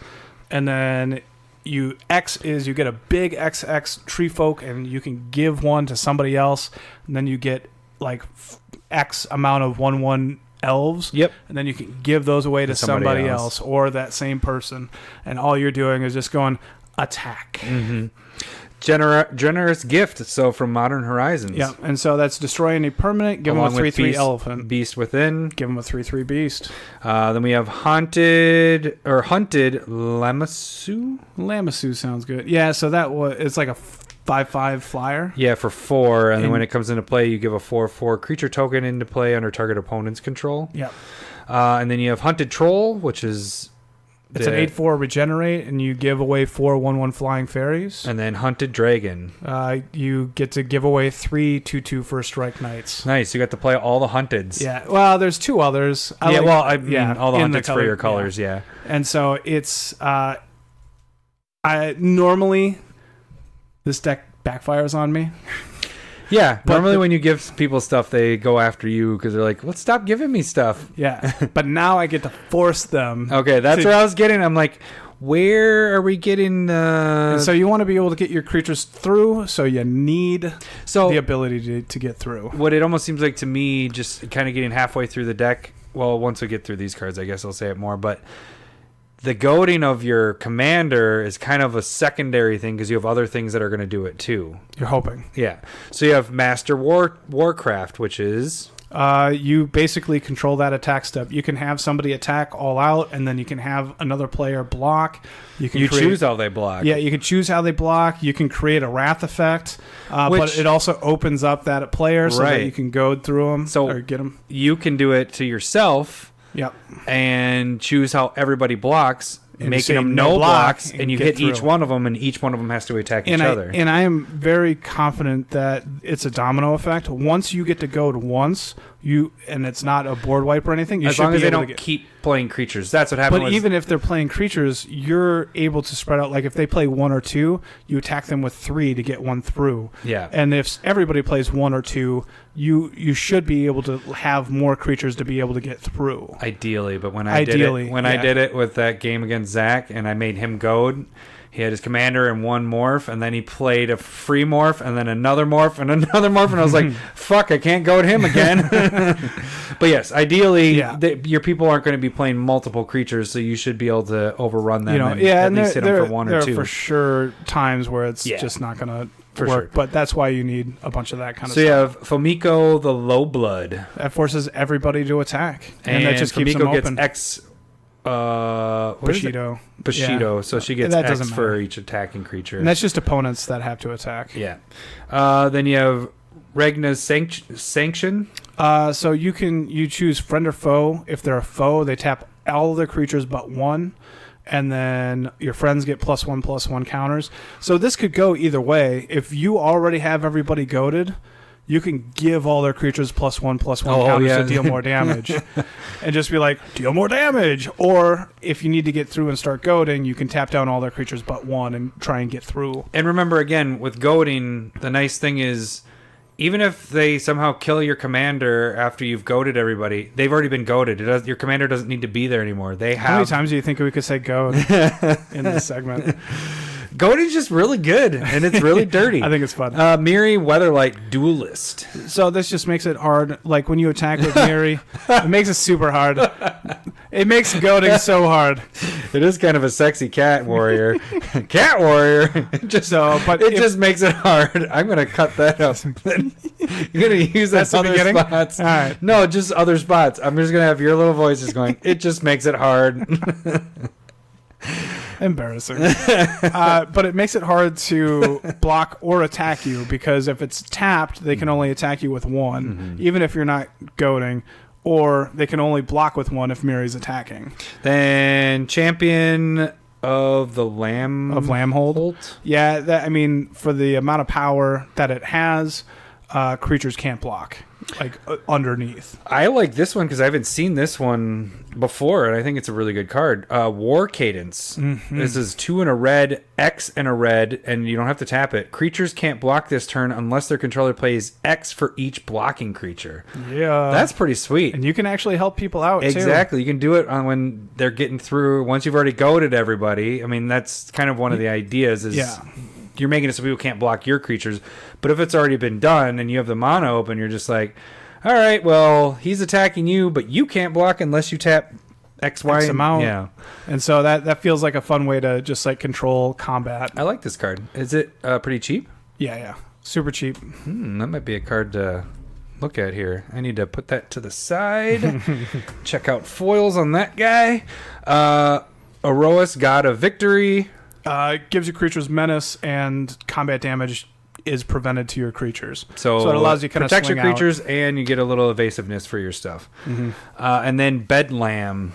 and then X is you get a big XX tree folk, and you can give one to somebody else, and then you get like X amount of 1/1 elves. Yep. And then you can give those away to somebody else or that same person, and all you're doing is just going attack. Mm-hmm. Generous Gift. So from Modern Horizons. Yeah, and so that's destroy any permanent. Give them a 3/3 elephant. Beast Within. Give them a 3/3 beast. Then we have Hunted Lamassu. Lamassu sounds good. Yeah, so it's like a 5/5 flyer. Yeah, for 4, and then when it comes into play, you give a 4/4 creature token into play under target opponent's control. Yeah. And then you have Hunted Troll, which is it's an 8/4 regenerate, and you give away 4 1/1 flying fairies. And then Hunted Dragon. You get to give away 3 2/2 first strike knights. Nice. You got to play all the Hunteds. Yeah. Well, there's 2 others. I mean, all the Hunteds for your colors. Yeah. And so it's normally this deck backfires on me. Yeah, normally when you give people stuff, they go after you because they're like, let's stop giving me stuff. Yeah, but now I get to force them. Okay, that's where I was getting. I'm like, where are we getting the... And so you want to be able to get your creatures through, so you need the ability to get through. What it almost seems like to me, just kind of getting halfway through the deck, well, once we get through these cards, I guess I'll say it more, but... The goading of your commander is kind of a secondary thing because you have other things that are going to do it too. You're hoping. Yeah. So you have Master Warcraft, which is... you basically control that attack step. You can have somebody attack all out, and then you can have another player block. You choose how they block. Yeah, you can choose how they block. You can create a wrath effect, but it also opens up that player so that you can goad through them or get them. You can do it to yourself. Yep. And choose how everybody blocks, and making them no blocks, and you hit each one of them, and each one of them has to attack each other. And I am very confident that it's a domino effect. Once you get to goad once, and it's not a board wipe or anything, as long as they don't keep playing creatures. That's what happens. But even if they're playing creatures, you're able to spread out. Like if they play 1 or 2, you attack them with 3 to get 1 through. Yeah. And if everybody plays 1 or 2, you should be able to have more creatures to be able to get through. Ideally, but when I did it with that game against Zach, and I made him goad. He had his commander and 1 morph, and then he played a free morph, and then another morph, and another morph, and I was like, fuck, I can't goad him again. But yes, ideally, your people aren't going to be playing multiple creatures, so you should be able to overrun them and at least hit them for 1 or 2. There are for sure times where it's just not going to work, sure. But that's why you need a bunch of that kind of stuff. So you have Fomiko the Lowblood. That forces everybody to attack, and that just keeps them open. Gets X... Bushido. Yeah. So she gets X for each attacking creature. And that's just opponents that have to attack. Yeah. Then you have Regna's Sanction. So you choose friend or foe. If they're a foe, they tap all their creatures but 1. And then your friends get +1/+1 counters. So this could go either way. If you already have everybody goaded, you can give all their creatures +1/+1 counters to deal more damage. And just be like, deal more damage. Or if you need to get through and start goading, you can tap down all their creatures but 1 and try and get through. And remember, again, with goading, the nice thing is, even if they somehow kill your commander after you've goaded everybody, they've already been goaded. Your commander doesn't need to be there anymore. How many times do you think we could say goad in this segment? Goading's just really good, and it's really dirty. I think it's fun. Miri Weatherlight Duelist. So this just makes it hard. Like when you attack with Miri, it makes it super hard. It makes goading so hard. It is kind of a sexy cat warrior. Cat warrior. It just makes it hard. I'm going to cut that up. You're going to use that other spots. All right. No, just other spots. I'm just going to have your little voice just going, it just makes it hard. Embarrassing. But it makes it hard to block or attack you, because if it's tapped, they can only attack you with one, even if you're not goading, or they can only block with one if Miri's attacking. Then champion of the Lambhold. Yeah, I mean, for the amount of power that it has, creatures can't block, like underneath. I like this one because I haven't seen this one before, and I think it's a really good card. War Cadence. This is 2 and a red, X and a red, and you don't have to tap it. Creatures can't block this turn unless their controller plays X for each blocking creature. Yeah. That's pretty sweet. And you can actually help people out, Exactly. You can do it on when they're getting through. Once you've already goaded everybody, I mean, that's kind of one of the ideas is... Yeah. You're making it so people can't block your creatures. But if it's already been done and you have the mono open, you're just like, all right, well, he's attacking you, but you can't block unless you tap X, Y, amount. Yeah. And so that feels like a fun way to just like control combat. I like this card. Is it pretty cheap? Yeah. Super cheap. That might be a card to look at here. I need to put that to the side. Check out foils on that guy. Aroas, God of Victory. It gives your creatures menace, and combat damage is prevented to your creatures. So it allows you kind of protect your swing creatures, and you get a little evasiveness for your stuff. And then Bedlam.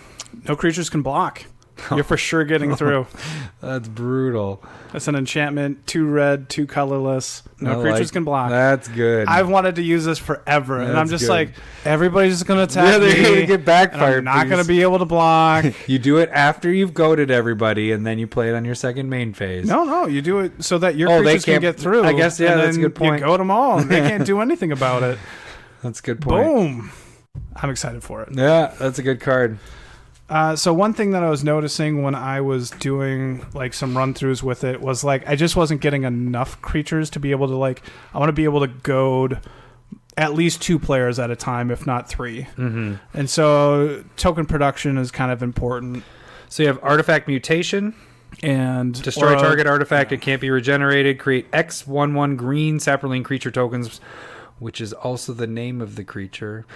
No creatures can block. You're for sure getting through. That's brutal. That's an enchantment. 2 red, 2 colorless. No creatures can block. That's good. I've wanted to use this forever, and I'm just good. like, everybody's just going to attack Yeah, they're me. going to get backfired. I'm not going to be able to block. You do it after you've goaded everybody, and then you play it on your second main phase. No, you do it so that your creatures can get through. I guess, yeah, and that's a then good point. You goad them all, and they can't do anything about it. That's a good point. Boom. I'm excited for it. Yeah, that's a good card. So one thing that I was noticing when I was doing like some run-throughs with it was like I just wasn't getting enough creatures to be able to like I want to be able to goad at least 2 players at a time, if not 3. And so token production is kind of important. So you have Artifact Mutation. And destroy target artifact. It can't be regenerated. Create X/1/1 green Saproling creature tokens, which is also the name of the creature.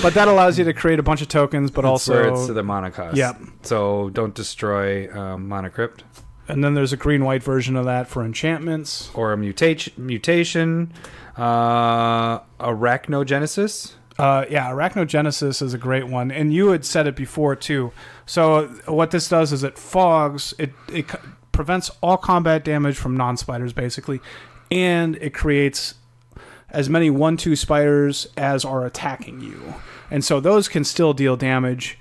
But that allows you to create a bunch of tokens, but also... it's to the mana cost. Yep. So don't destroy Mana Crypt. And then there's a green-white version of that for enchantments. Or a mutation. Arachnogenesis. Arachnogenesis is a great one. And you had said it before, too. So what this does is it fogs... It prevents all combat damage from non-spiders, basically. And it creates as many 1/2 spiders as are attacking you. And so those can still deal damage,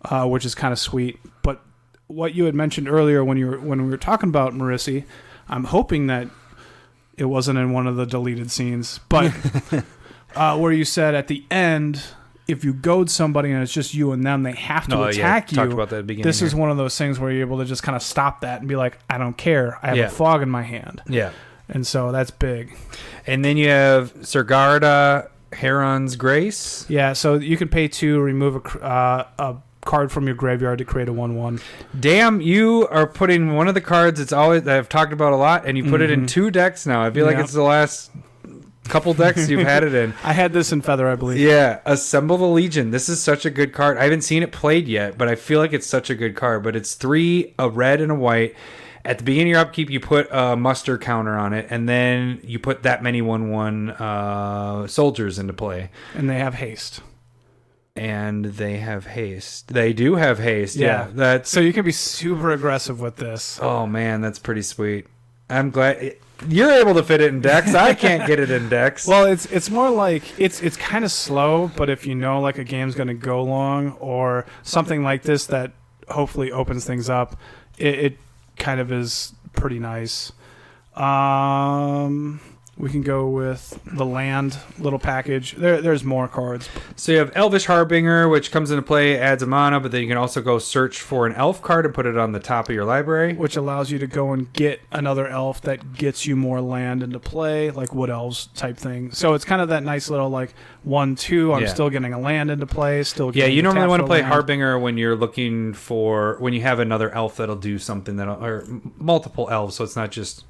which is kind of sweet. But what you had mentioned earlier when we were talking about Marisi, I'm hoping that it wasn't in one of the deleted scenes, but where you said at the end, if you goad somebody and it's just you and them, they have to attack you. Talked about that at the beginning. This is one of those things where you're able to just kind of stop that and be like, I don't care. I have a fog in my hand. Yeah. And so that's big. And then you have Sergarda, Heron's Grace. Yeah, so you can pay 2, remove a card from your graveyard to create a 1/1. Damn, you are putting one of the cards that I've talked about a lot, and you put it in 2 decks now. I feel like it's the last couple decks you've had it in. I had this in Feather, I believe. Yeah, Assemble the Legion. This is such a good card. I haven't seen it played yet, but I feel like it's such a good card. But it's 3, a red and a white. At the beginning of your upkeep, you put a muster counter on it, and then you put that many 1/1 soldiers into play. And they have haste. They do have haste. Yeah. So you can be super aggressive with this. Oh, man, that's pretty sweet. I'm glad you're able to fit it in decks. I can't get it in decks. Well, it's more like it's kind of slow, but if you know like a game's going to go long or something like this that hopefully opens things up, it kind of is pretty nice. We can go with the land little package. There's more cards. So you have Elvish Harbinger, which comes into play, adds a mana, but then you can also go search for an elf card and put it on the top of your library. Which allows you to go and get another elf that gets you more land into play, like Wood Elves type thing. So it's kind of that nice little like 1/2. I'm still getting a land into play. You normally want to play Harbinger when you're looking for, when you have another elf that'll do something or multiple elves, so it's not just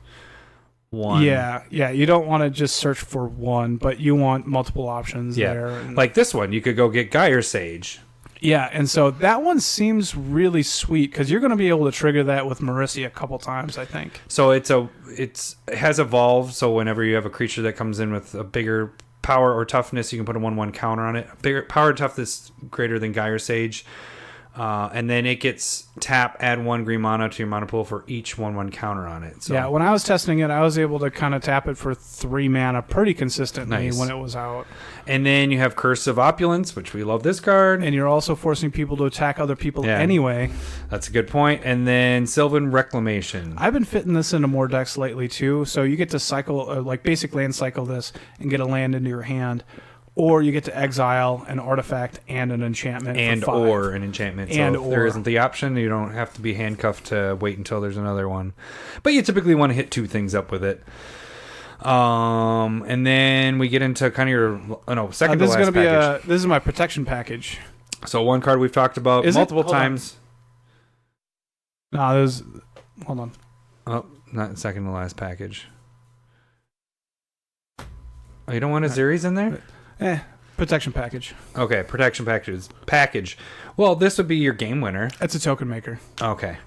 one. Yeah. You don't want to just search for one, but you want multiple options there. Like this one, you could go get Gyre Sage. Yeah, and so that one seems really sweet because you're going to be able to trigger that with Marisi a couple times, I think. So it has evolved. So whenever you have a creature that comes in with a bigger power or toughness, you can put a 1/1 counter on it. Bigger power toughness greater than Gyre Sage. And then it gets tap, add 1 green mana to your mana pool for each 1/1 counter on it. So. Yeah, when I was testing it, I was able to kind of tap it for 3 mana pretty consistently Nice. when it was out. And then you have Curse of Opulence, which we love this card. And you're also forcing people to attack other people anyway. That's a good point. And then Sylvan Reclamation. I've been fitting this into more decks lately too, so you get to cycle, like basic land cycle this and get a land into your hand. Or you get to exile an artifact and an enchantment And for 5. or an enchantment. So if there isn't the option, you don't have to be handcuffed to wait until there's another one. But you typically want to hit 2 things up with it. And then we get into kind of your second to this is last gonna package. This is my protection package. So one card we've talked about multiple times. No, there's... Hold on. Oh, not second to last package. Oh, you don't want a Xeris in there? Protection package. Okay, protection package. Well, this would be your game winner. It's a token maker. Okay.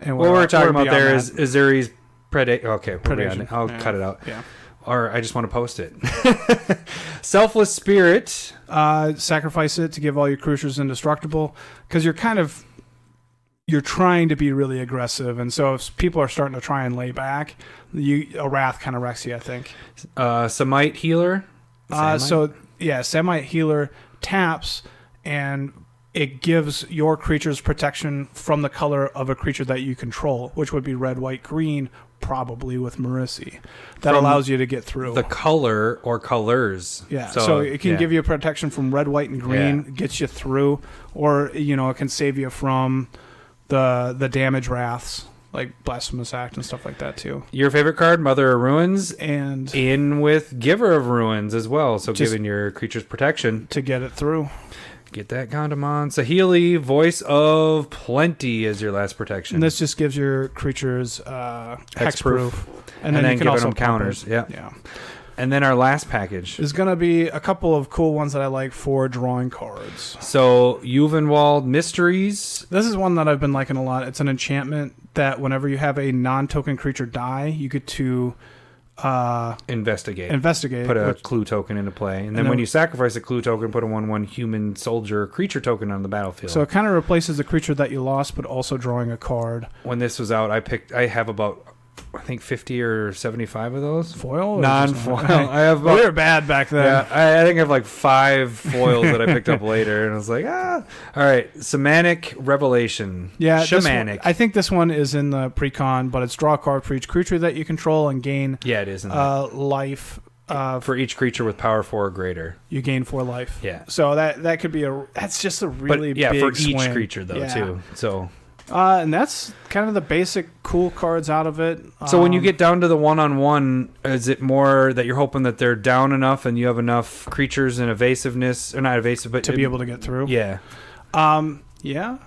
And what we're talking about there beyond is Xeris Predation. I'll cut it out. Yeah. Or I just want to post it. Selfless Spirit. Sacrifice it to give all your creatures indestructible because you're trying to be really aggressive, and so if people are starting to try and lay back, a Wrath kind of wrecks you, I think. Samite Healer. Samite Healer taps, and it gives your creatures protection from the color of a creature that you control, which would be red, white, green, probably with Marisi. That allows you to get through. The color or colors. Yeah, so it can give you protection from red, white, and green, gets you through, or it can save you from the damage wraths, like Blasphemous Act and stuff like that too. Your favorite card, Mother of Ruins, and in with Giver of Ruins as well, so giving your creatures protection to get it through. Get that condom on. Sahili, Voice of Plenty is your last protection. And this just gives your creatures hexproof. And then you can also them counters. Yeah. And then our last package is going to be a couple of cool ones that I like for drawing cards. So, Juvenwald Mysteries. This is one that I've been liking a lot. It's an enchantment that whenever you have a non-token creature die, you get to investigate. Put a clue token into play. And then when you sacrifice a clue token, put a 1/1 human soldier creature token on the battlefield. So it kind of replaces the creature that you lost, but also drawing a card. When this was out, I have about, I think 50 or 75 of those. Foil? Non-foil. I have we were bad back then. Yeah, I think I have like 5 foils that I picked up later, and I was like, All right, Shamanic Revelation. Yeah, Shamanic. I think this one is in the pre-con, but it's draw a card for each creature that you control and gain. Yeah, it is in life. For each creature with power 4 or greater, you gain 4 life. Yeah. So that could be that's just a really big for swing. each creature though too. So. And that's kind of the basic cool cards out of it. So when you get down to the 1-on-1, is it more that you're hoping that they're down enough and you have enough creatures and evasiveness, or not evasive, but to be able to get through? Yeah. Yeah.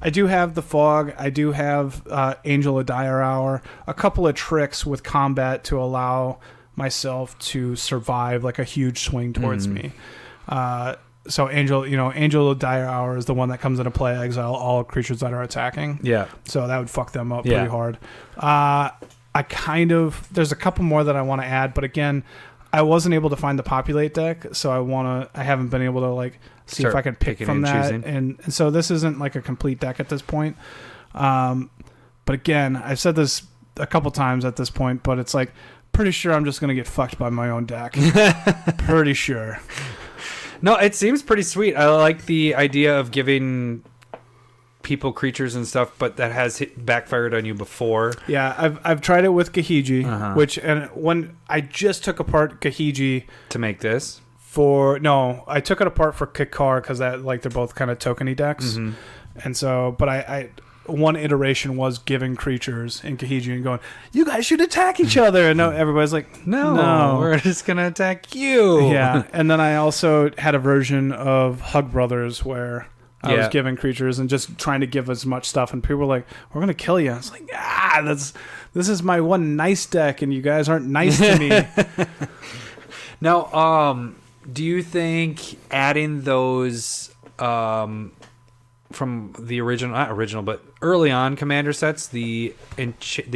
I do have the Fog. I do have Angel of Dire Hour. A couple of tricks with combat to allow myself to survive like a huge swing towards me. So Angel of Dire Hour is the one that comes into play, exile all creatures that are attacking. Yeah. So that would fuck them up pretty hard. There's a couple more that I want to add, but again, I wasn't able to find the populate deck, so I haven't been able to see if I can pick from that. And so this isn't like a complete deck at this point. But again, I've said this a couple times at this point, but it's pretty sure I'm just going to get fucked by my own deck. Pretty sure. No, it seems pretty sweet. I like the idea of giving people creatures and stuff, but that has backfired on you before. Yeah, I've tried it with Gahiji, and when I just took apart Gahiji to make this I took it apart for Kikar because that they're both kind of tokeny decks, and so I one iteration was giving creatures in Kahiji and going, you guys should attack each other. And everybody's like, no, we're just going to attack you. Yeah. And then I also had a version of Hug Brothers where I was giving creatures and just trying to give as much stuff. And people were like, we're going to kill you. I was like, this is my one nice deck and you guys aren't nice to me. Now, do you think adding those from the not original, but early on commander sets, the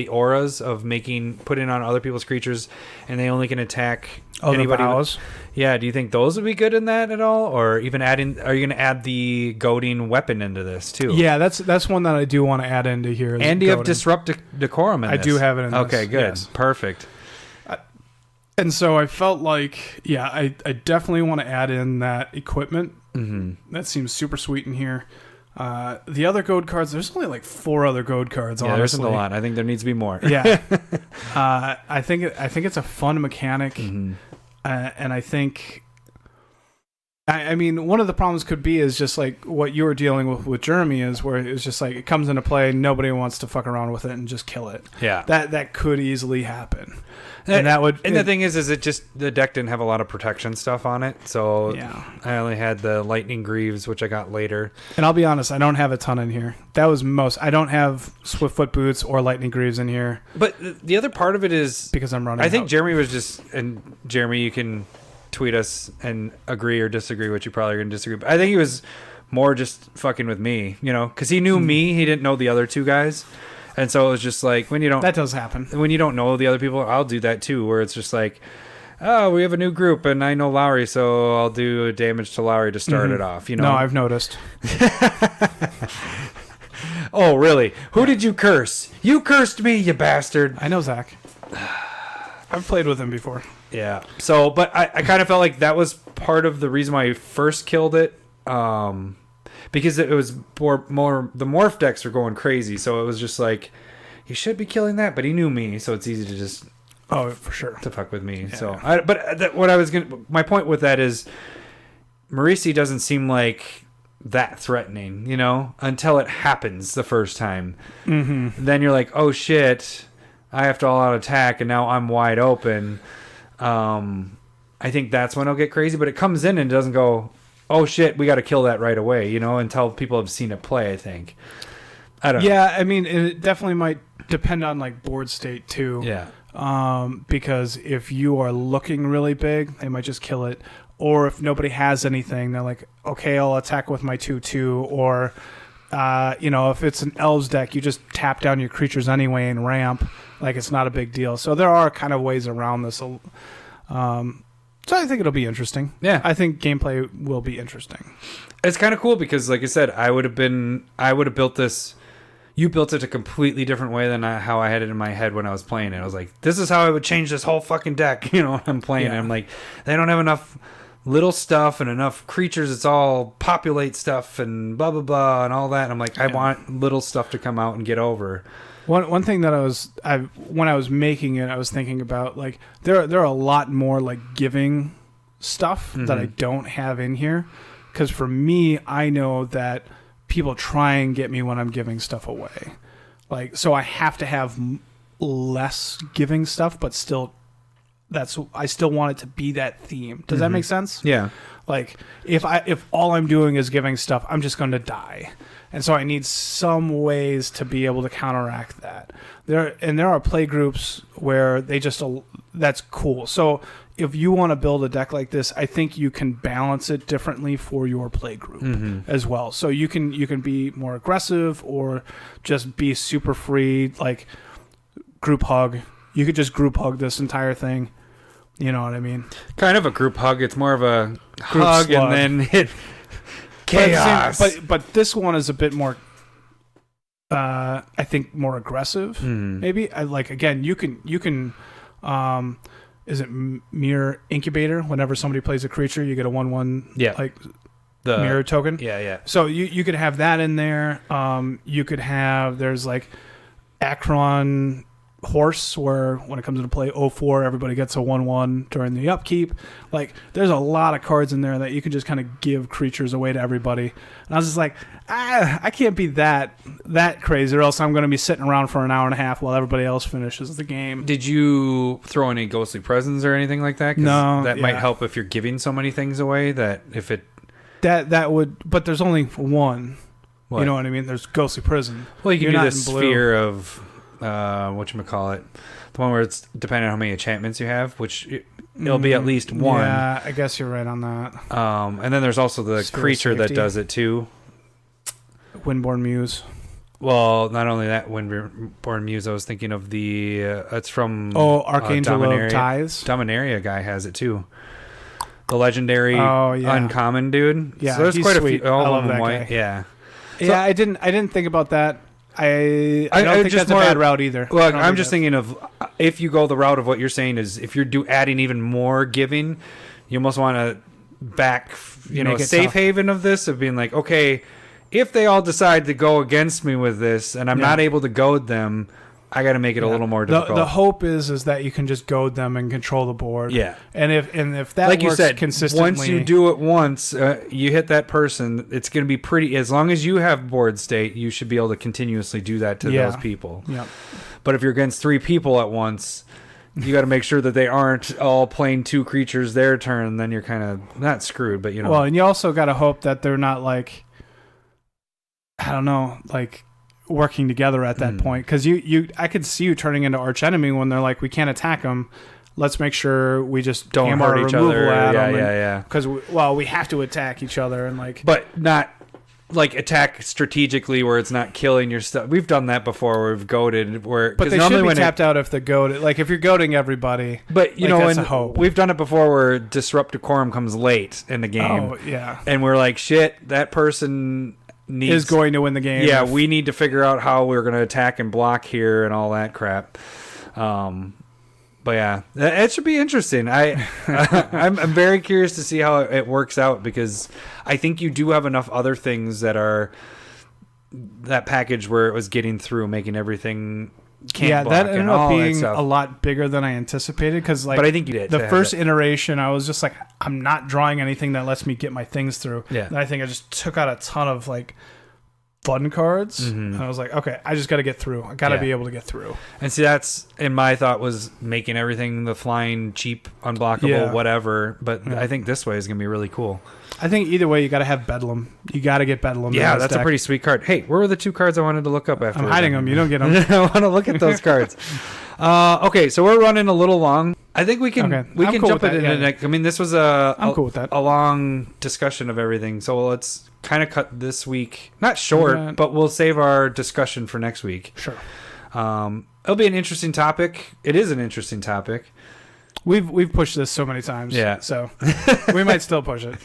auras of putting on other people's creatures, and they only can attack anybody. Yeah, do you think those would be good in that at all, or even adding? Are you going to add the goading weapon into this too? Yeah, that's one that I do want to add into here. And you have disrupt decorum in this. I do have it in this. Okay, good, yes. Perfect. And so I felt like, yeah, I definitely want to add in that equipment. Mm-hmm. That seems super sweet in here. The other goad cards, there's only like 4 other goad cards. Yeah, honestly. there isn't a lot. I think there needs to be more. Yeah, I think it's a fun mechanic, mm-hmm. And I think, I mean, one of the problems could be is just like what you were dealing with Jeremy is where it's just like it comes into play, nobody wants to fuck around with it and just kill it. Yeah, that could easily happen. And that would. And the thing is it just the deck didn't have a lot of protection stuff on it, so yeah. I only had the lightning greaves, which I got later. And I'll be honest, I don't have a ton in here. That was most. I don't have Swiftfoot boots or lightning greaves in here. But the other part of it is because I'm running. I think Jeremy was just, and Jeremy, you can tweet us and agree or disagree, which you probably are going to disagree. But I think he was more just fucking with me, because he knew me, he didn't know the other 2 guys. And so it was just like, when you don't... That does happen. When you don't know the other people, I'll do that too, where it's just like, oh, we have a new group, and I know Lowery, so I'll do damage to Lowery to start it off, No, I've noticed. Oh, really? Who did you curse? You cursed me, you bastard. I know Zach. I've played with him before. Yeah. So, but I kind of felt like that was part of the reason why I first killed it. Because it was more the morph decks were going crazy, so it was just like he should be killing that, but he knew me, so it's easy to just for sure to fuck with me. Yeah. So my point with that is Marisi doesn't seem like that threatening, until it happens the first time. Mm-hmm. Then you're like, oh shit, I have to all out attack, and now I'm wide open. I think that's when it'll get crazy, but it comes in and doesn't go, oh shit, we got to kill that right away, until people have seen it play, I think. I don't know. Yeah, I mean, it definitely might depend on like board state too. Yeah. Because if you are looking really big, they might just kill it. Or if nobody has anything, they're like, okay, I'll attack with my 2/2. Or, if it's an elves deck, you just tap down your creatures anyway and ramp. Like, it's not a big deal. So there are kind of ways around this. So I think it'll be interesting. Yeah. I think gameplay will be interesting. It's kind of cool because, like I said, I would have built this. You built it a completely different way than how I had it in my head when I was playing it. I was like, this is how I would change this whole fucking deck, when I'm playing it. I'm like, they don't have enough little stuff and enough creatures. It's all populate stuff and blah, blah, blah and all that. And I'm like, I want little stuff to come out and get over. One thing that when I was making it, I was thinking about like there are a lot more like giving stuff that I don't have in here, because for me, I know that people try and get me when I'm giving stuff away, like so I have to have less giving stuff, but still, I still want it to be that theme. Does that make sense? Yeah. Like if all I'm doing is giving stuff, I'm just going to die. And so I need some ways to be able to counteract that. There are play groups where they just, that's cool. So if you want to build a deck like this, I think you can balance it differently for your play group as well. So you can be more aggressive or just be super free, like group hug. You could just group hug this entire thing. You know what I mean? Kind of a group hug. It's more of a group hug slug. And then hit chaos. But this one is a bit more, I think, more aggressive. Maybe again, you can, is it mirror incubator? Whenever somebody plays a creature, you get a 1/1. Yeah. Like the mirror token. Yeah. So you could have that in there. You could have there's like Akron Horse, where when it comes into play 0/4, everybody gets a 1/1 during the upkeep. Like there's a lot of cards in there that you can just kind of give creatures away to everybody. And I was just like, I can't be that crazy, or else I'm going to be sitting around for an hour and a half while everybody else finishes the game. Did you throw any ghostly presents or anything like that? 'Cause no, that might help if you're giving so many things away. That if it that would, but there's only one. What? You know what I mean? There's ghostly prison. Well, you can do the sphere of whatchamacallit, the one where it's depending on how many enchantments you have, which it'll be at least one. Yeah, I guess you're right on that. And then there's also the Sphere creature that safety. does it too. Windborne Muse. Well, not only that, Windborne Muse, I was thinking of the it's from Archangel of Ties. Dominaria guy has it too. The legendary uncommon dude. Yeah, so there's he's quite sweet. a few. I love that white. guy. Yeah. Yeah, So- I didn't think about that. I don't think just that's a more- bad route either. Well, I'm just thinking of if you go the route of what you're saying is if you're adding even more giving, you almost want to back, Make it safe tough. haven of this of being like, okay, if they all decide to go against me with this and I'm not able to goad them, I got to make it a little more difficult. The hope is that you can just goad them and control the board. Yeah. And if that Like you works said, consistently, once you do it once, you hit that person, it's going to be pretty. As long as you have board state, you should be able to continuously do that to those people. Yeah. But if you're against 3 people at once, you got to make sure that they aren't all playing 2 creatures their turn. Then you're kind of not screwed, but Well, and you also got to hope that they're not like, I don't know, like working together at that point, because I could see you turning into arch enemy when they're like, we can't attack them. Let's make sure we just don't hammer hurt our each removal other. at them. Yeah. Because we have to attack each other and like. But not like attack strategically where it's not killing your stuff. We've done that before where we've goaded. But they should be tapped out if the goad. Like if you're goading everybody. But you like, know, that's a hope. we've done it before where disrupt decorum comes late in the game. Oh yeah. And we're like, shit, that person is going to win the game. Yeah, we need to figure out how we're going to attack and block here and all that crap. But yeah, it should be interesting. I'm very curious to see how it works out because I think you do have enough other things that are that package where it was getting through, making everything. That ended up being a lot bigger than I anticipated because, like, but I think you did. The first iteration, I was just like, I'm not drawing anything that lets me get my things through. Yeah, and I think I just took out a ton of like fun cards, and I was like, okay, I just got to get through. I got to be able to get through. And see, that's in my thought was making everything the flying cheap, unblockable, whatever. But I think this way is going to be really cool. I think either way, you got to have Bedlam. You got to get Bedlam. Yeah, that's a pretty sweet card. Hey, where were the 2 cards I wanted to look up after? I'm hiding them. You don't get them. I want to look at those cards. Okay, so we're running a little long. I think we can cool jump with into that, next. I mean, this was I'm cool with that. A long discussion of everything. So let's kind of cut this week. Not short, but we'll save our discussion for next week. Sure. It'll be an interesting topic. It is an interesting topic. We've pushed this so many times. Yeah. So we might still push it.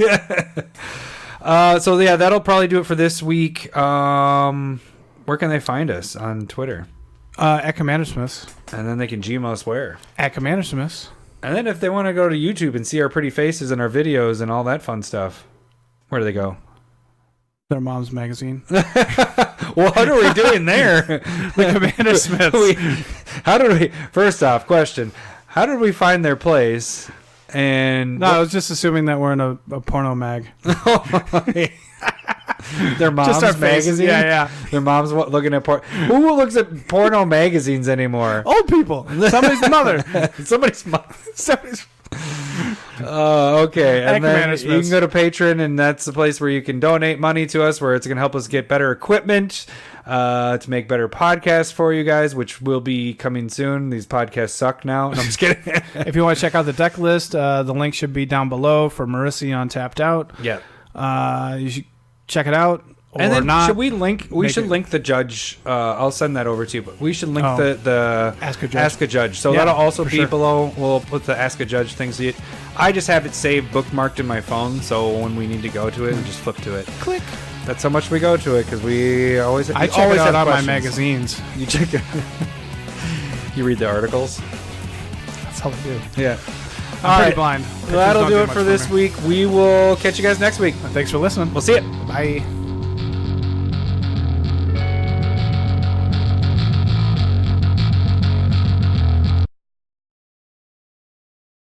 So yeah, that'll probably do it for this week. Where can they find us on Twitter? At CommanderSmiths. And then they can GM us where? At CommanderSmiths. And then if they want to go to YouTube and see our pretty faces and our videos and all that fun stuff, where do they go? Their mom's magazine. What are we doing there? The CommanderSmiths. How did we? First off, question: how did we find their place? And no, I was just assuming that we're in a porno mag. Their mom's just our faces. magazine. Yeah. Their mom's looking at porn. Who looks at porno magazines anymore? Old people. Somebody's mother. Somebody's mother. Somebody's. Okay. And then CommanderSmiths. you can go to Patron, and that's the place where you can donate money to us, where it's going to help us get better equipment to make better podcasts for you guys, which will be coming soon. These podcasts suck now. No, I'm just kidding. If you want to check out the deck list, the link should be down below for Marisi on Tapped Out. Yeah. You should check it out. Or and then not. should we link? We should link the judge. I'll send that over to you. But we should link the Ask a Judge. So that'll also be below. We'll put the Ask a Judge thing. So I just have it saved, bookmarked in my phone. So when we need to go to it, we just flip to it. Click. That's how much we go to it because we always. I check always it out have on questions. my magazines. You check it. You read the articles. That's how I do. Yeah. I'm pretty blind. Well, that'll do it for this week. We will catch you guys next week. Thanks for listening. We'll see you. Bye.